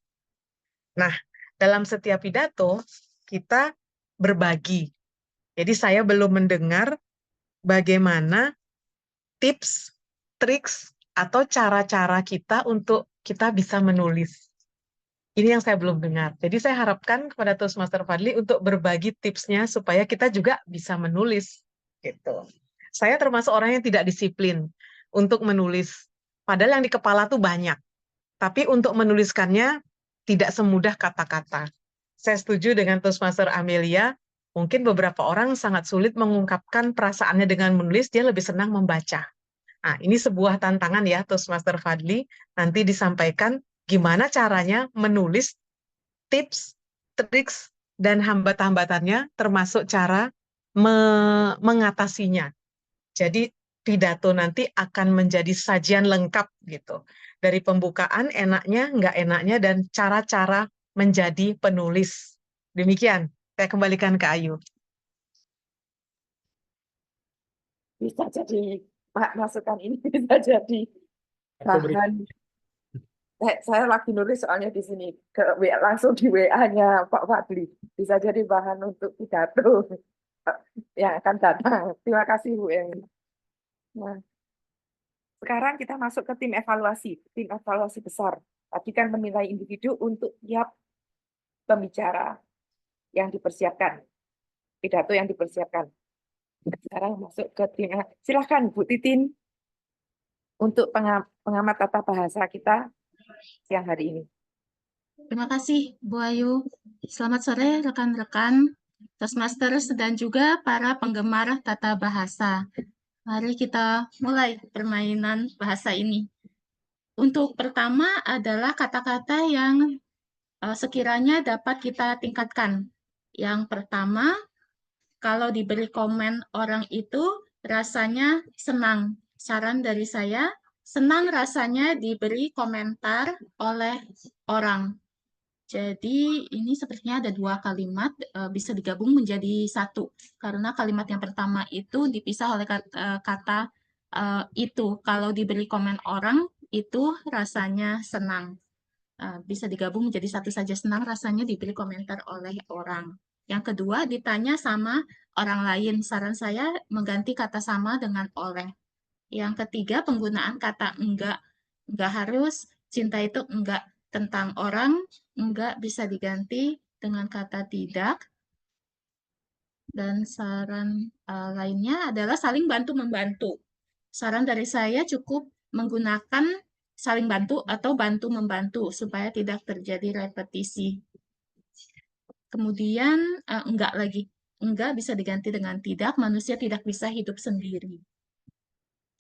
Nah, dalam setiap pidato kita berbagi. Jadi saya belum mendengar bagaimana tips, triks, atau cara-cara kita untuk kita bisa menulis. Ini yang saya belum dengar. Jadi saya harapkan kepada Toastmaster Fadli untuk berbagi tipsnya supaya kita juga bisa menulis. Gitu. Saya termasuk orang yang tidak disiplin untuk menulis. Padahal yang di kepala tuh banyak. Tapi untuk menuliskannya tidak semudah kata-kata. Saya setuju dengan Toastmaster Amelia. Mungkin beberapa orang sangat sulit mengungkapkan perasaannya dengan menulis, dia lebih senang membaca. Nah, ini sebuah tantangan ya, Toastmaster Fadli. Nanti disampaikan gimana caranya menulis, tips, triks, dan hambat-hambatannya, termasuk cara mengatasinya. Jadi pidato nanti akan menjadi sajian lengkap gitu. Dari pembukaan, enaknya, nggak enaknya, dan cara-cara menjadi penulis. Demikian, saya kembalikan ke Ayu. Bisa jadi, Pak, masukan ini bisa jadi bahan. Saya lagi nulis soalnya di sini, langsung di WA-nya Pak Fadli. Bisa jadi bahan untuk pidato yang akan datang. Terima kasih, Bu Emi. Nah, sekarang kita masuk ke tim evaluasi besar. Tadi kan menilai individu untuk tiap pembicara yang dipersiapkan, pidato yang dipersiapkan. Sekarang masuk ke tim. Silahkan Bu Titin untuk pengamat tata bahasa kita siang hari ini. Terima kasih, Bu Ayu. Selamat sore, rekan-rekan Toastmasters dan juga para penggemar tata bahasa. Mari kita mulai permainan bahasa ini. Untuk pertama adalah kata-kata yang sekiranya dapat kita tingkatkan. Yang pertama, kalau diberi komen orang itu rasanya senang. Saran dari saya, senang rasanya diberi komentar oleh orang. Jadi ini sepertinya ada dua kalimat, bisa digabung menjadi satu. Karena kalimat yang pertama itu dipisah oleh kata itu. Kalau diberi komen orang, itu rasanya senang. Bisa digabung menjadi satu saja, senang rasanya diberi komentar oleh orang. Yang kedua, ditanya sama orang lain. Saran saya mengganti kata sama dengan oleh. Yang ketiga, penggunaan kata enggak. Enggak harus, cinta itu enggak. Tentang orang, enggak bisa diganti dengan kata tidak. Dan saran lainnya adalah saling bantu-membantu. Saran dari saya cukup menggunakan saling bantu atau bantu-membantu supaya tidak terjadi repetisi. Kemudian enggak lagi. Enggak bisa diganti dengan tidak, manusia tidak bisa hidup sendiri.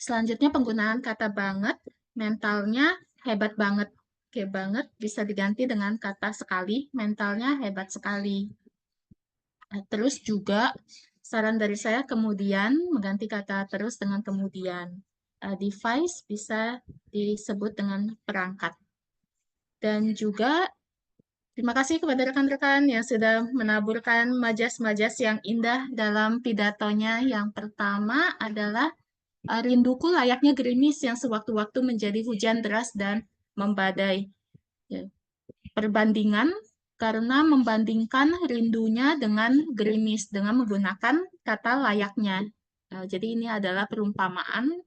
Selanjutnya penggunaan kata banget, mentalnya hebat banget. Oke, banget bisa diganti dengan kata sekali, mentalnya hebat sekali. Terus juga saran dari saya kemudian, mengganti kata terus dengan kemudian. Device bisa disebut dengan perangkat. Dan juga Terima kasih kepada rekan-rekan yang sudah menaburkan majas-majas yang indah dalam pidatonya. Yang pertama adalah rinduku layaknya gerimis yang sewaktu-waktu menjadi hujan deras dan membadai. Ya. Perbandingan karena membandingkan rindunya dengan gerimis dengan menggunakan kata layaknya. Jadi ini adalah perumpamaan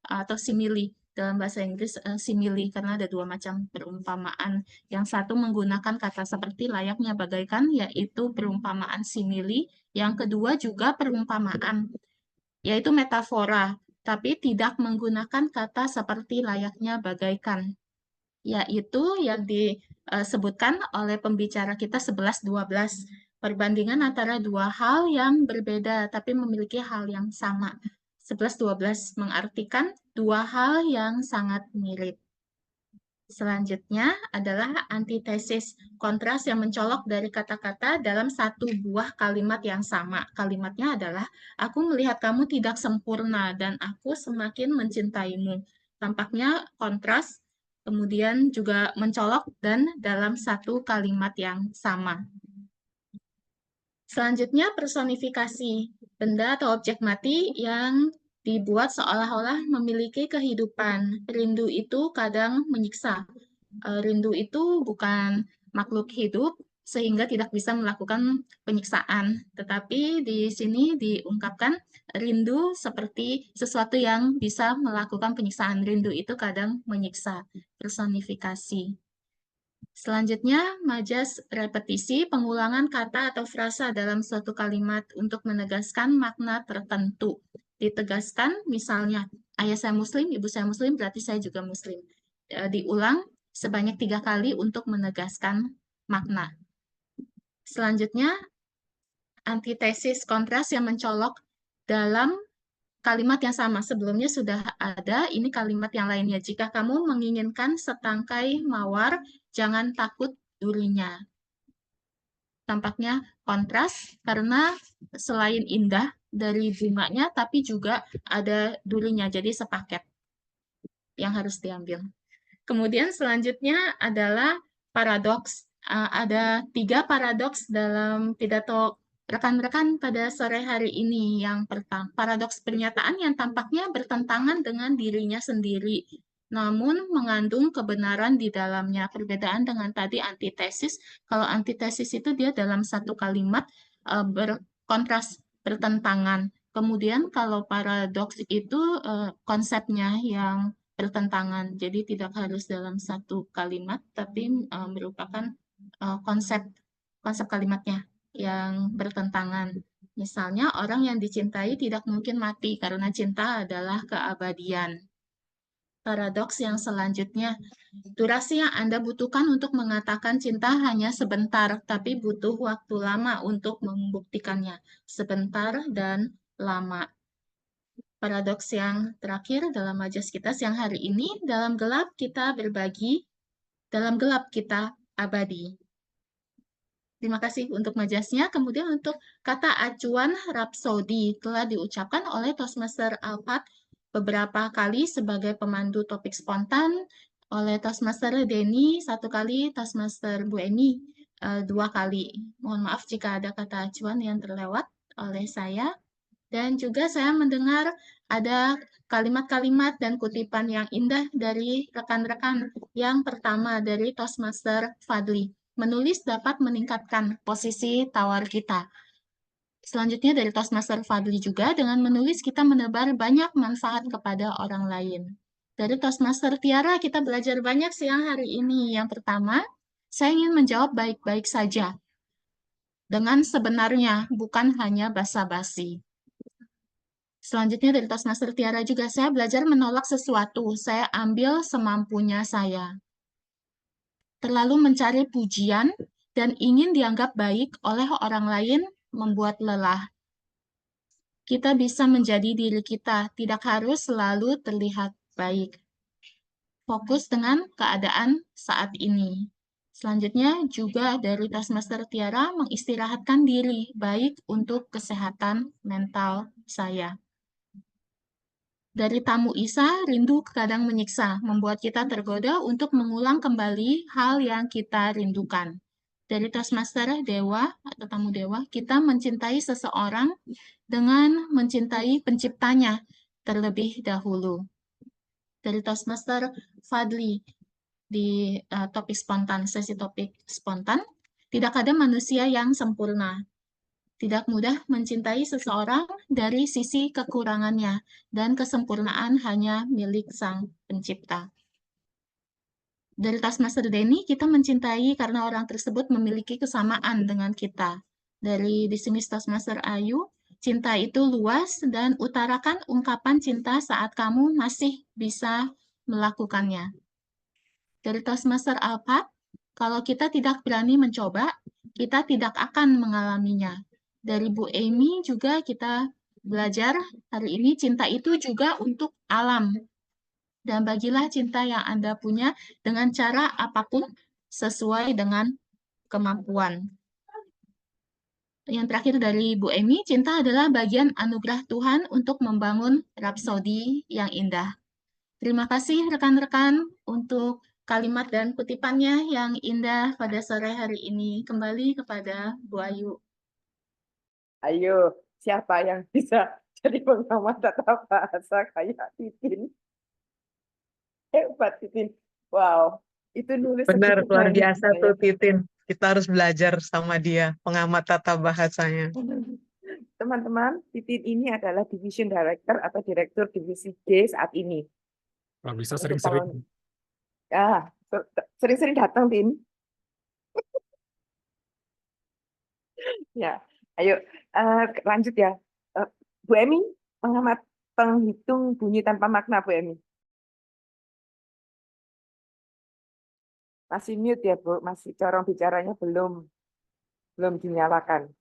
atau simili. Dalam bahasa Inggris simili karena ada dua macam perumpamaan. Yang satu menggunakan kata seperti layaknya bagaikan, yaitu perumpamaan simili. Yang kedua juga perumpamaan, yaitu metafora, tapi tidak menggunakan kata seperti layaknya bagaikan, yaitu yang disebutkan oleh pembicara kita 11-12. Perbandingan antara dua hal yang berbeda tapi memiliki hal yang sama. 11-12 mengartikan dua hal yang sangat mirip. Selanjutnya adalah antitesis, kontras yang mencolok dari kata-kata dalam satu buah kalimat yang sama. Kalimatnya adalah, aku melihat kamu tidak sempurna dan aku semakin mencintaimu. Tampaknya kontras, kemudian juga mencolok dan dalam satu kalimat yang sama. Selanjutnya personifikasi, benda atau objek mati yang dibuat seolah-olah memiliki kehidupan. Rindu itu kadang menyiksa. Rindu itu bukan makhluk hidup sehingga tidak bisa melakukan penyiksaan. Tetapi di sini diungkapkan rindu seperti sesuatu yang bisa melakukan penyiksaan. Rindu itu kadang menyiksa. Personifikasi. Selanjutnya, majas repetisi, pengulangan kata atau frasa dalam suatu kalimat untuk menegaskan makna tertentu. Ditegaskan, misalnya, ayah saya muslim, ibu saya muslim, berarti saya juga muslim. Diulang sebanyak 3 kali untuk menegaskan makna. Selanjutnya, antitesis kontras yang mencolok dalam kalimat yang sama. Sebelumnya sudah ada, ini kalimat yang lainnya. Jika kamu menginginkan setangkai mawar, jangan takut durinya. Tampaknya kontras karena selain indah dari bunganya, tapi juga ada durinya, jadi sepaket yang harus diambil. Kemudian selanjutnya adalah paradoks. Ada 3 paradoks dalam pidato rekan-rekan pada sore hari ini. Yang pertama, paradoks pernyataan yang tampaknya bertentangan dengan dirinya sendiri, namun mengandung kebenaran di dalamnya. Perbedaan dengan tadi antitesis, kalau antitesis itu dia dalam satu kalimat berkontras, bertentangan. Kemudian kalau paradoks itu konsepnya yang bertentangan, jadi tidak harus dalam satu kalimat, tapi merupakan konsep kalimatnya yang bertentangan. Misalnya, orang yang dicintai tidak mungkin mati karena cinta adalah keabadian. Paradoks yang selanjutnya, durasi yang Anda butuhkan untuk mengatakan cinta hanya sebentar, tapi butuh waktu lama untuk membuktikannya. Sebentar dan lama. Paradoks yang terakhir dalam majas kita siang hari ini, dalam gelap kita berbagi, dalam gelap kita abadi. Terima kasih untuk majasnya. Kemudian untuk kata acuan rapsodi telah diucapkan oleh Toastmaster Alphard beberapa kali sebagai pemandu topik spontan, oleh Toastmaster Denny 1 kali, Toastmaster Bu Emi 2 kali. Mohon maaf jika ada kata acuan yang terlewat oleh saya. Dan juga saya mendengar ada kalimat-kalimat dan kutipan yang indah dari rekan-rekan. Yang pertama dari Toastmaster Fadli, menulis dapat meningkatkan posisi tawar kita. Selanjutnya dari Toastmaster Fadli juga, dengan menulis kita menebar banyak manfaat kepada orang lain. Dari Toastmaster Tiara kita belajar banyak siang hari ini. Yang pertama, saya ingin menjawab baik-baik saja. Dengan sebenarnya, bukan hanya basa-basi. Selanjutnya dari Toastmaster Tiara juga, saya belajar menolak sesuatu, saya ambil semampunya saya. Terlalu mencari pujian dan ingin dianggap baik oleh orang lain membuat lelah. Kita bisa menjadi diri kita, tidak harus selalu terlihat baik. Fokus dengan keadaan saat ini. Selanjutnya juga dari Toastmaster Tiara, mengistirahatkan diri baik untuk kesehatan mental saya. Dari tamu Isa, rindu kadang menyiksa, membuat kita tergoda untuk mengulang kembali hal yang kita rindukan. Dari Toastmaster Dewa atau tamu Dewa, kita mencintai seseorang dengan mencintai penciptanya terlebih dahulu. Dari Toastmaster Fadli, di topik spontan, sesi topik spontan, tidak ada manusia yang sempurna. Tidak mudah mencintai seseorang dari sisi kekurangannya, dan kesempurnaan hanya milik Sang Pencipta. Dari Toastmaster Denny, kita mencintai karena orang tersebut memiliki kesamaan dengan kita. Dari Dismiss Toastmaster Ayu, cinta itu luas dan utarakan ungkapan cinta saat kamu masih bisa melakukannya. Dari Toastmaster Alphard, kalau kita tidak berani mencoba, kita tidak akan mengalaminya. Dari Bu Amy juga kita belajar hari ini cinta itu juga untuk alam. Dan bagilah cinta yang Anda punya dengan cara apapun sesuai dengan kemampuan. Yang terakhir dari Bu Emy, cinta adalah bagian anugerah Tuhan untuk membangun rapsodi yang indah. Terima kasih rekan-rekan untuk kalimat dan kutipannya yang indah pada sore hari ini. Kembali kepada Bu Ayu. Ayo, siapa yang bisa jadi pengamat tata bahasa kayak Titin? Hebat, Titin. Wow, itu nulis Benar, segitu luar banyak biasa ya. tuh Titin. Kita harus belajar sama dia, pengamat tata bahasanya. Teman-teman, Titin ini adalah Division Director atau Direktur Divisi G saat ini. Kalau bisa Untuk sering-sering. Ya, sering-sering datang, Tin. Ya, ayo lanjut ya. Bu Emy, pengamat penghitung bunyi tanpa makna, Bu Emy. Masih mute ya, Bu. Masih corong bicaranya belum dinyalakan.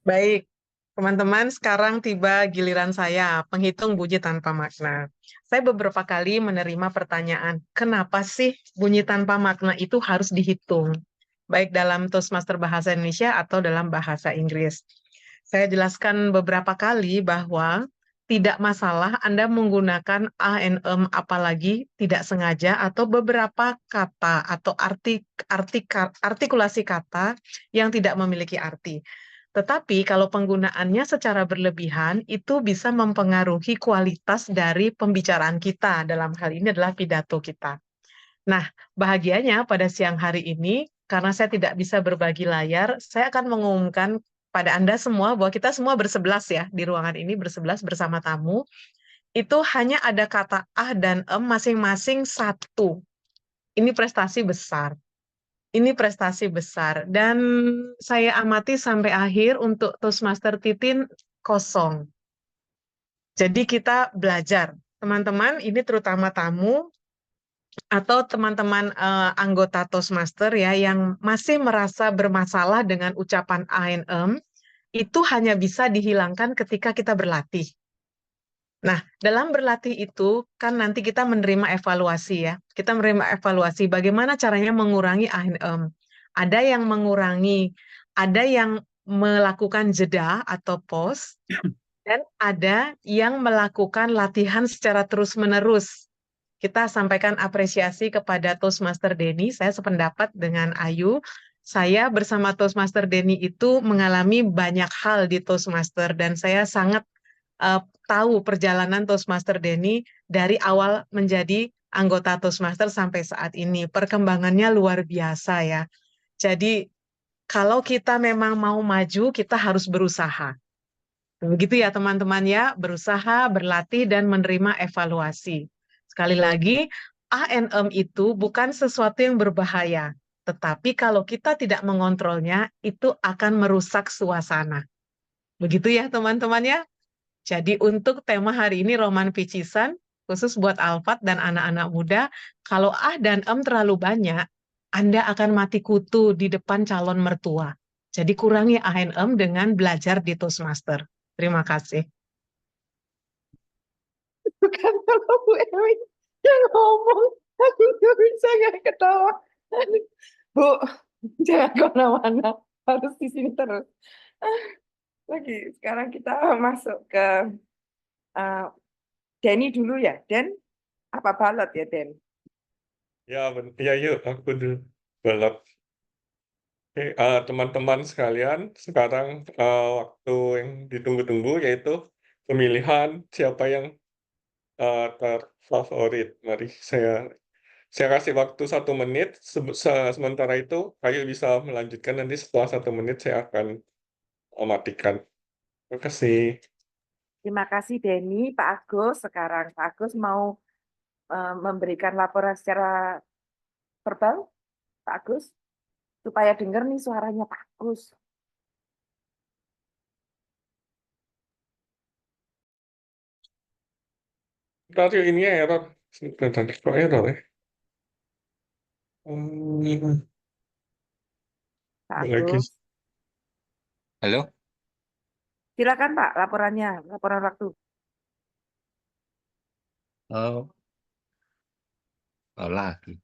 Baik, teman-teman, sekarang tiba giliran saya, penghitung bunyi tanpa makna. Saya beberapa kali menerima pertanyaan, kenapa sih bunyi tanpa makna itu harus dihitung? Baik dalam Toastmaster Bahasa Indonesia atau dalam bahasa Inggris. Saya jelaskan beberapa kali bahwa tidak masalah Anda menggunakan a, n, apalagi tidak sengaja atau beberapa kata atau artikulasi kata yang tidak memiliki arti. Tetapi kalau penggunaannya secara berlebihan itu bisa mempengaruhi kualitas dari pembicaraan kita. Dalam hal ini adalah pidato kita. Nah, bahagianya pada siang hari ini, karena saya tidak bisa berbagi layar, saya akan mengumumkan pada Anda semua bahwa kita semua bersebelas ya, di ruangan ini bersebelas bersama tamu, itu hanya ada kata ah dan masing-masing satu. Ini prestasi besar. Ini prestasi besar. Dan saya amati sampai akhir untuk Toastmaster Titin kosong. Jadi kita belajar. Teman-teman, ini terutama tamu, atau teman-teman anggota Toastmaster ya yang masih merasa bermasalah dengan ucapan A&M, itu hanya bisa dihilangkan ketika kita berlatih. Nah, dalam berlatih itu kan nanti kita menerima evaluasi ya. Kita menerima evaluasi bagaimana caranya mengurangi A&M. Ada yang mengurangi, ada yang melakukan jeda atau pause, dan ada yang melakukan latihan secara terus-menerus. Kita sampaikan apresiasi kepada Toastmaster Denny. Saya sependapat dengan Ayu. Saya bersama Toastmaster Denny itu mengalami banyak hal di Toastmaster dan saya sangat tahu perjalanan Toastmaster Denny dari awal menjadi anggota Toastmaster sampai saat ini. Perkembangannya luar biasa ya. Jadi kalau kita memang mau maju, kita harus berusaha. Begitu ya teman-teman ya, berusaha, berlatih, dan menerima evaluasi. Sekali lagi, A&M itu bukan sesuatu yang berbahaya, tetapi kalau kita tidak mengontrolnya, itu akan merusak suasana. Begitu ya teman-teman ya. Jadi untuk tema hari ini Roman Picisan, khusus buat Alphard dan anak-anak muda, kalau A dan M terlalu banyak, Anda akan mati kutu di depan calon mertua. Jadi kurangi A&M dengan belajar di Toastmaster. Terima kasih. Bukan kalau Bu Emy yang ngomong, aku nggak bisa nggak ketawa. Bu, jangan kemana-mana, harus di sini terus. Lagi sekarang kita masuk ke Denny dulu ya, Den? Apa balot ya, Den? Ya, ya yuk, aku dulu. Balot. Oke, teman-teman sekalian, sekarang waktu yang ditunggu-tunggu yaitu pemilihan siapa yang terfavorit. Mari saya kasih waktu 1 menit. Sementara itu, Ayu bisa melanjutkan nanti setelah 1 menit saya akan matikan. Terima kasih. Terima kasih, Denny. Pak Agus, sekarang Pak Agus mau memberikan laporan secara verbal, Pak Agus, supaya dengar nih suaranya Pak Agus. Bentar yuk, ini error. Bentar, kok error ya? Pak Lagi. Agus, Halo? silakan Pak, laporannya, laporan waktu. Oh, lagi.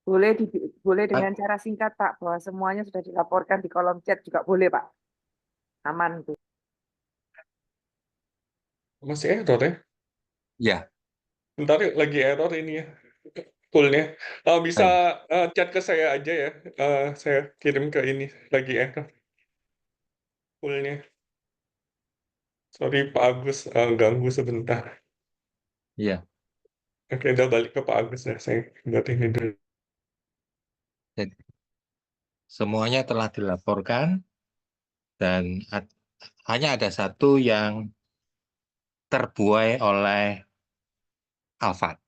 Boleh dengan cara singkat Pak, bahwa semuanya sudah dilaporkan di kolom chat juga boleh Pak. Aman tuh. Masih error ya? Ya, Bentar yuk, lagi error ini ya. Fullnya. Bisa chat ke saya aja ya. Saya kirim ke ini. Lagi error. Fullnya. Sorry Pak Agus, ganggu sebentar. iya. Oke, udah balik ke Pak Agus ya. Saya buat ini dulu. Jadi, semuanya telah dilaporkan dan hanya ada satu yang terbuai oleh Alfat.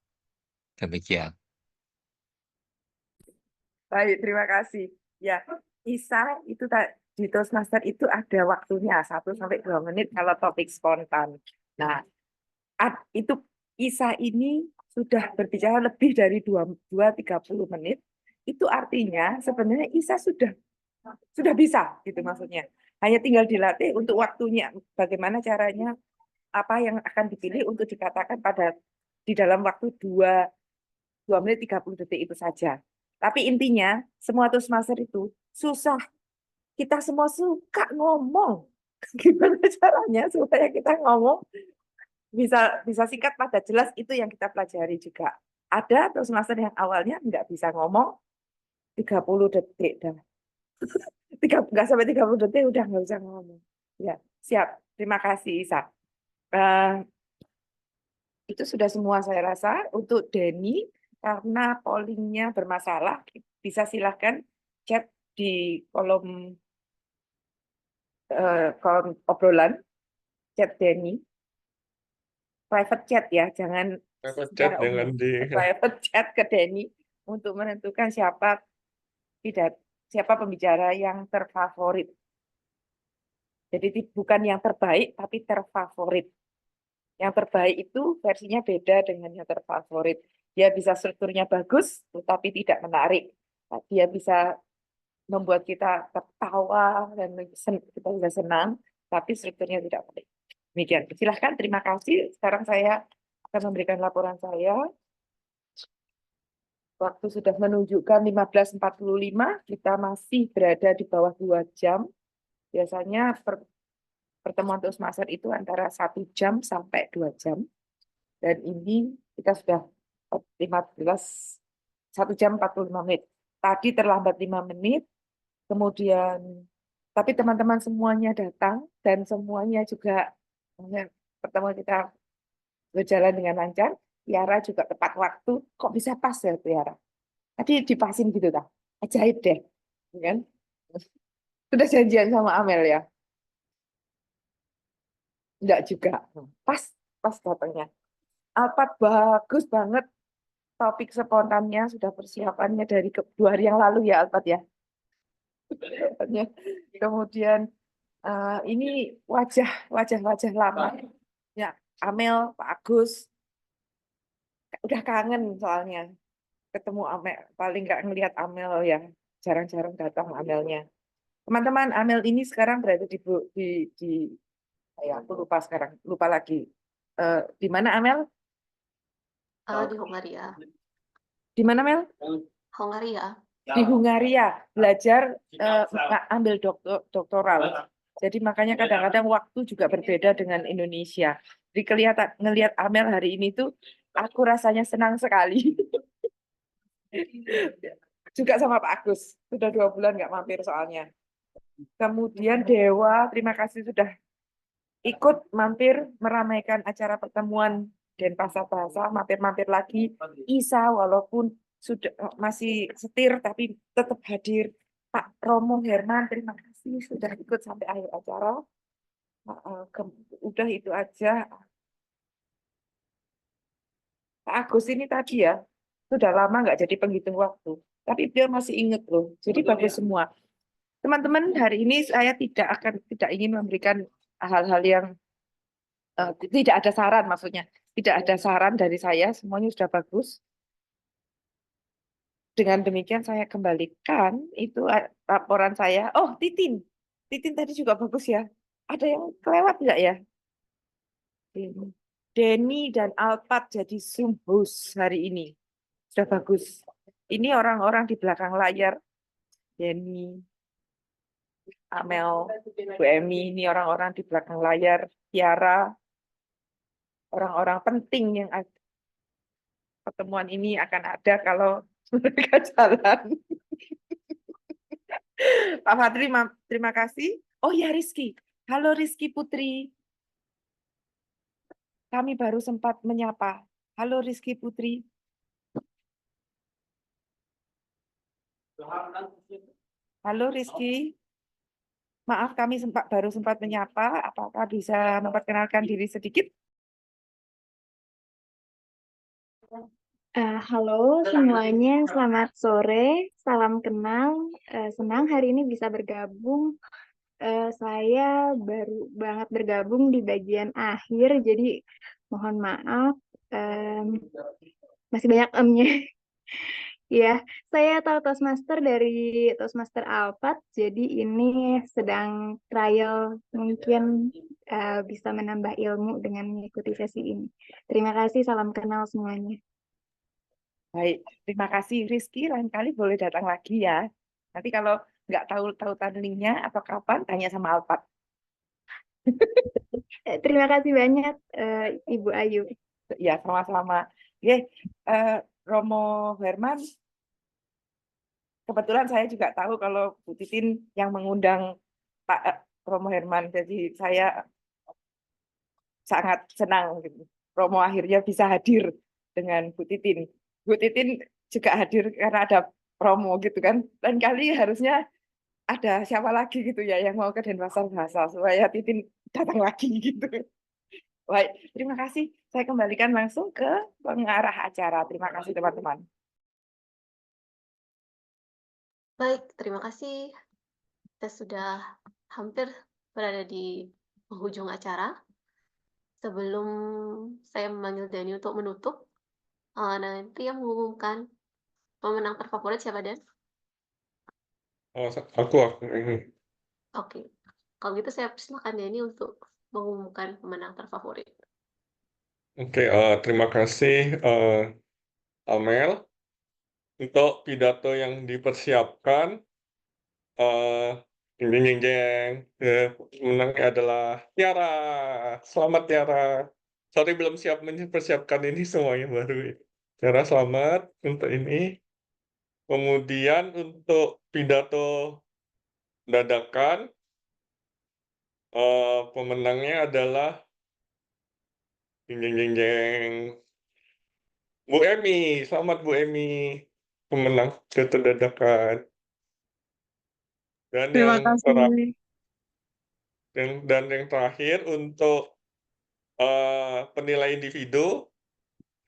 Demikian. Baik, terima kasih. Ya, Isa itu di Toastmaster itu ada waktunya 1-2 menit kalau topik spontan. Nah, itu Isa ini sudah berbicara lebih dari 2-30 menit. Itu artinya sebenarnya Isa sudah bisa gitu maksudnya. Hanya tinggal dilatih untuk waktunya. Bagaimana caranya, apa yang akan dipilih untuk dikatakan di dalam waktu 2 menit 30 detik itu saja. Tapi intinya semua Toastmaster itu susah. Kita semua suka ngomong. Gimana caranya supaya kita ngomong bisa singkat pada jelas, itu yang kita pelajari juga. Ada Toastmaster yang awalnya nggak bisa ngomong 30 detik dah. Nggak sampai 30 detik udah nggak bisa ngomong. Ya, siap. Terima kasih Isa. Itu sudah semua saya rasa. Untuk Denny, karena pollingnya bermasalah, bisa silahkan chat di kolom obrolan, chat Denny. Private chat ya, jangan Private chat secara dengan umum. di Private chat ke Denny untuk menentukan siapa pembicara yang terfavorit. Jadi bukan yang terbaik, tapi terfavorit. Yang terbaik itu versinya beda dengan yang terfavorit. Dia bisa strukturnya bagus, tetapi tidak menarik. Dia bisa membuat kita tertawa dan kita bisa senang, tapi strukturnya tidak baik. Demikian. Silahkan, terima kasih. Sekarang saya akan memberikan laporan saya. Waktu sudah menunjukkan 15.45, kita masih berada di bawah 2 jam. Biasanya pertemuan Toastmaster itu antara 1 jam sampai 2 jam. Dan ini kita sudah 1 jam 45 menit. Tadi terlambat 5 menit, kemudian tapi teman-teman semuanya datang dan semuanya juga pertemuan kita berjalan dengan lancar. Tiara juga tepat waktu. Kok bisa pas ya Tiara? Tadi dipasin gitu dah. Ajaib deh. Kan? Sudah janjian sama Amel ya? Enggak juga. Pas datangnya. Alpat bagus banget. Topik spontannya sudah persiapannya dari 2 hari yang lalu ya Alpat ya. Kemudian ini wajah lama ya, Amel, Pak Agus udah kangen soalnya ketemu Amel, paling nggak ngelihat Amel ya, jarang-jarang datang Amelnya. Teman-teman, Amel ini sekarang berada di ya aku lupa lagi di mana Amel? Di Hongaria. Di mana Mel? Hongaria. Di Hungaria belajar ambil doktoral. Jadi makanya kadang-kadang waktu juga berbeda dengan Indonesia. kelihatan ngelihat Amel hari ini tuh aku rasanya senang sekali. Juga sama Pak Agus, sudah 2 bulan nggak mampir soalnya. Kemudian Dewa, terima kasih sudah ikut mampir meramaikan acara pertemuan Denpasar Bahasa, mampir-mampir lagi. Isa walaupun sudah masih setir tapi tetap hadir. Pak Romo Herman, terima kasih sudah ikut sampai akhir acara. Udah itu aja. Pak Agus ini tadi ya, sudah lama nggak jadi penghitung waktu. Tapi dia masih ingat loh. Jadi bagus semua. Teman-teman, hari ini saya tidak ingin memberikan hal-hal yang tidak ada saran, maksudnya tidak ada saran dari saya, semuanya sudah bagus. Dengan demikian saya kembalikan itu laporan saya. Oh, Titin tadi juga bagus ya. Ada yang kelewat nggak ya? Denny dan Alpat jadi Zoom host hari ini. Sudah bagus. Ini orang-orang di belakang layar. Denny, Amel, Bu Emi, ini orang-orang di belakang layar. Tiara, orang-orang penting yang ada. Pertemuan ini akan ada kalau mereka jalan. Pak Fadri, terima kasih. Oh ya, Rizky. Halo Rizky Putri. Kami baru sempat menyapa. Halo Rizky Putri. Halo Rizky. Maaf, kami baru sempat menyapa. Apakah bisa memperkenalkan diri sedikit? Halo semuanya, selamat sore, salam kenal. Senang hari ini bisa bergabung. Saya baru banget bergabung di bagian akhir, jadi mohon maaf. Masih banyak emnya. Ya, saya tahu Toastmaster dari Toastmaster Alphard, jadi ini sedang trial, mungkin bisa menambah ilmu dengan mengikuti sesi ini. Terima kasih, salam kenal semuanya. Baik, terima kasih Rizky. Lain kali boleh datang lagi ya. Nanti kalau nggak tahu tautan linknya atau kapan, tanya sama Alphard. Terima kasih banyak, Ibu Ayu. Ya, sama-sama. Romo Herman, kebetulan saya juga tahu kalau Bu Titin yang mengundang Pak Romo Herman, jadi saya sangat senang. Romo akhirnya bisa hadir dengan Bu Titin. Bu Titin juga hadir karena ada promo gitu kan. Lain kali harusnya ada siapa lagi gitu ya yang mau ke Denpasar Bahasa supaya Titin datang lagi gitu. Baik, terima kasih. Saya kembalikan langsung ke pengarah acara. Terima kasih teman-teman. Baik, terima kasih. Kita sudah hampir berada di penghujung acara. Sebelum saya memanggil Dani untuk menutup, nanti yang mengumumkan pemenang terfavorit siapa, Dan? Oh, aku. Oke, kalau gitu saya persilakan Dani untuk mengumumkan pemenang terfavorit. Oke, terima kasih Amel untuk pidato yang dipersiapkan. Jeng jeng, pemenangnya adalah Tiara. Selamat Tiara. Sorry belum siap mempersiapkan ini semuanya baru. Tiara selamat untuk ini. Kemudian untuk pidato dadakan, pemenangnya adalah jeng. Bu Emi, selamat Bu Emi, pemenang pidato dadakan. Dan Terima yang kasih. dan yang terakhir untuk penilai individu,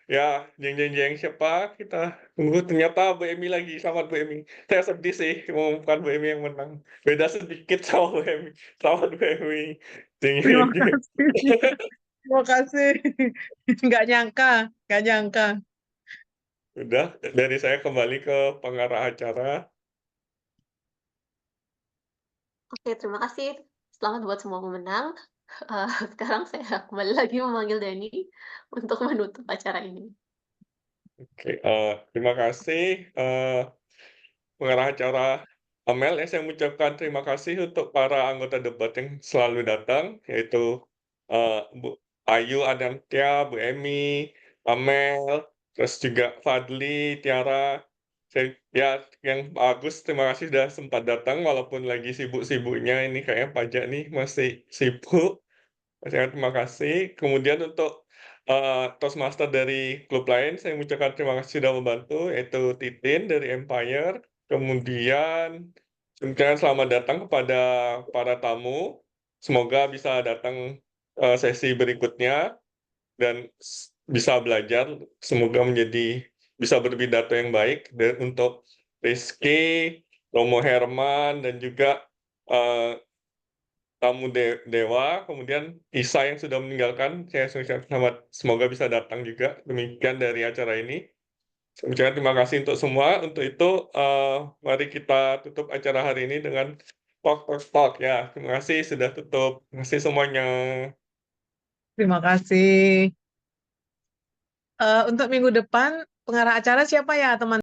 ya jeng siapa kita tunggu, ternyata Bu Emi lagi. Selamat Bu Emi. Saya sedih sih mengumumkan Bu Emi yang menang, beda sedikit sama Bu Emi. Selamat Bu Emi. Terima kasih. Terima kasih. Nggak nyangka. Udah, dari saya kembali ke pengarah acara. Oke, terima kasih. Selamat buat semua pemenang. Sekarang saya kembali lagi memanggil Dani untuk menutup acara ini. Oke, terima kasih pengarah acara Amel. Saya mengucapkan terima kasih untuk para anggota debat yang selalu datang, yaitu Ayu, Anantya, Bu Emi, Amel, terus juga Fadli, Tiara. Ya, yang bagus, terima kasih sudah sempat datang walaupun lagi sibuk-sibuknya ini kayaknya pajak nih masih sibuk. Sangat terima kasih. Kemudian untuk Toastmaster dari klub lain, saya mengucapkan terima kasih sudah membantu, yaitu Titin dari Empire. Kemudian, selamat datang kepada para tamu. Semoga bisa datang sesi berikutnya dan bisa belajar. Semoga bisa berpidato yang baik. Dan untuk Rizky, Romo Herman, dan juga tamu Dewa, kemudian Isa yang sudah meninggalkan, saya selamat, semoga bisa datang juga. Demikian dari acara ini. Saya ucapkan terima kasih untuk semua. Untuk itu, mari kita tutup acara hari ini dengan talk ya. Terima kasih sudah tutup. Terima kasih semuanya. Terima kasih. Untuk minggu depan pengarah acara siapa ya teman?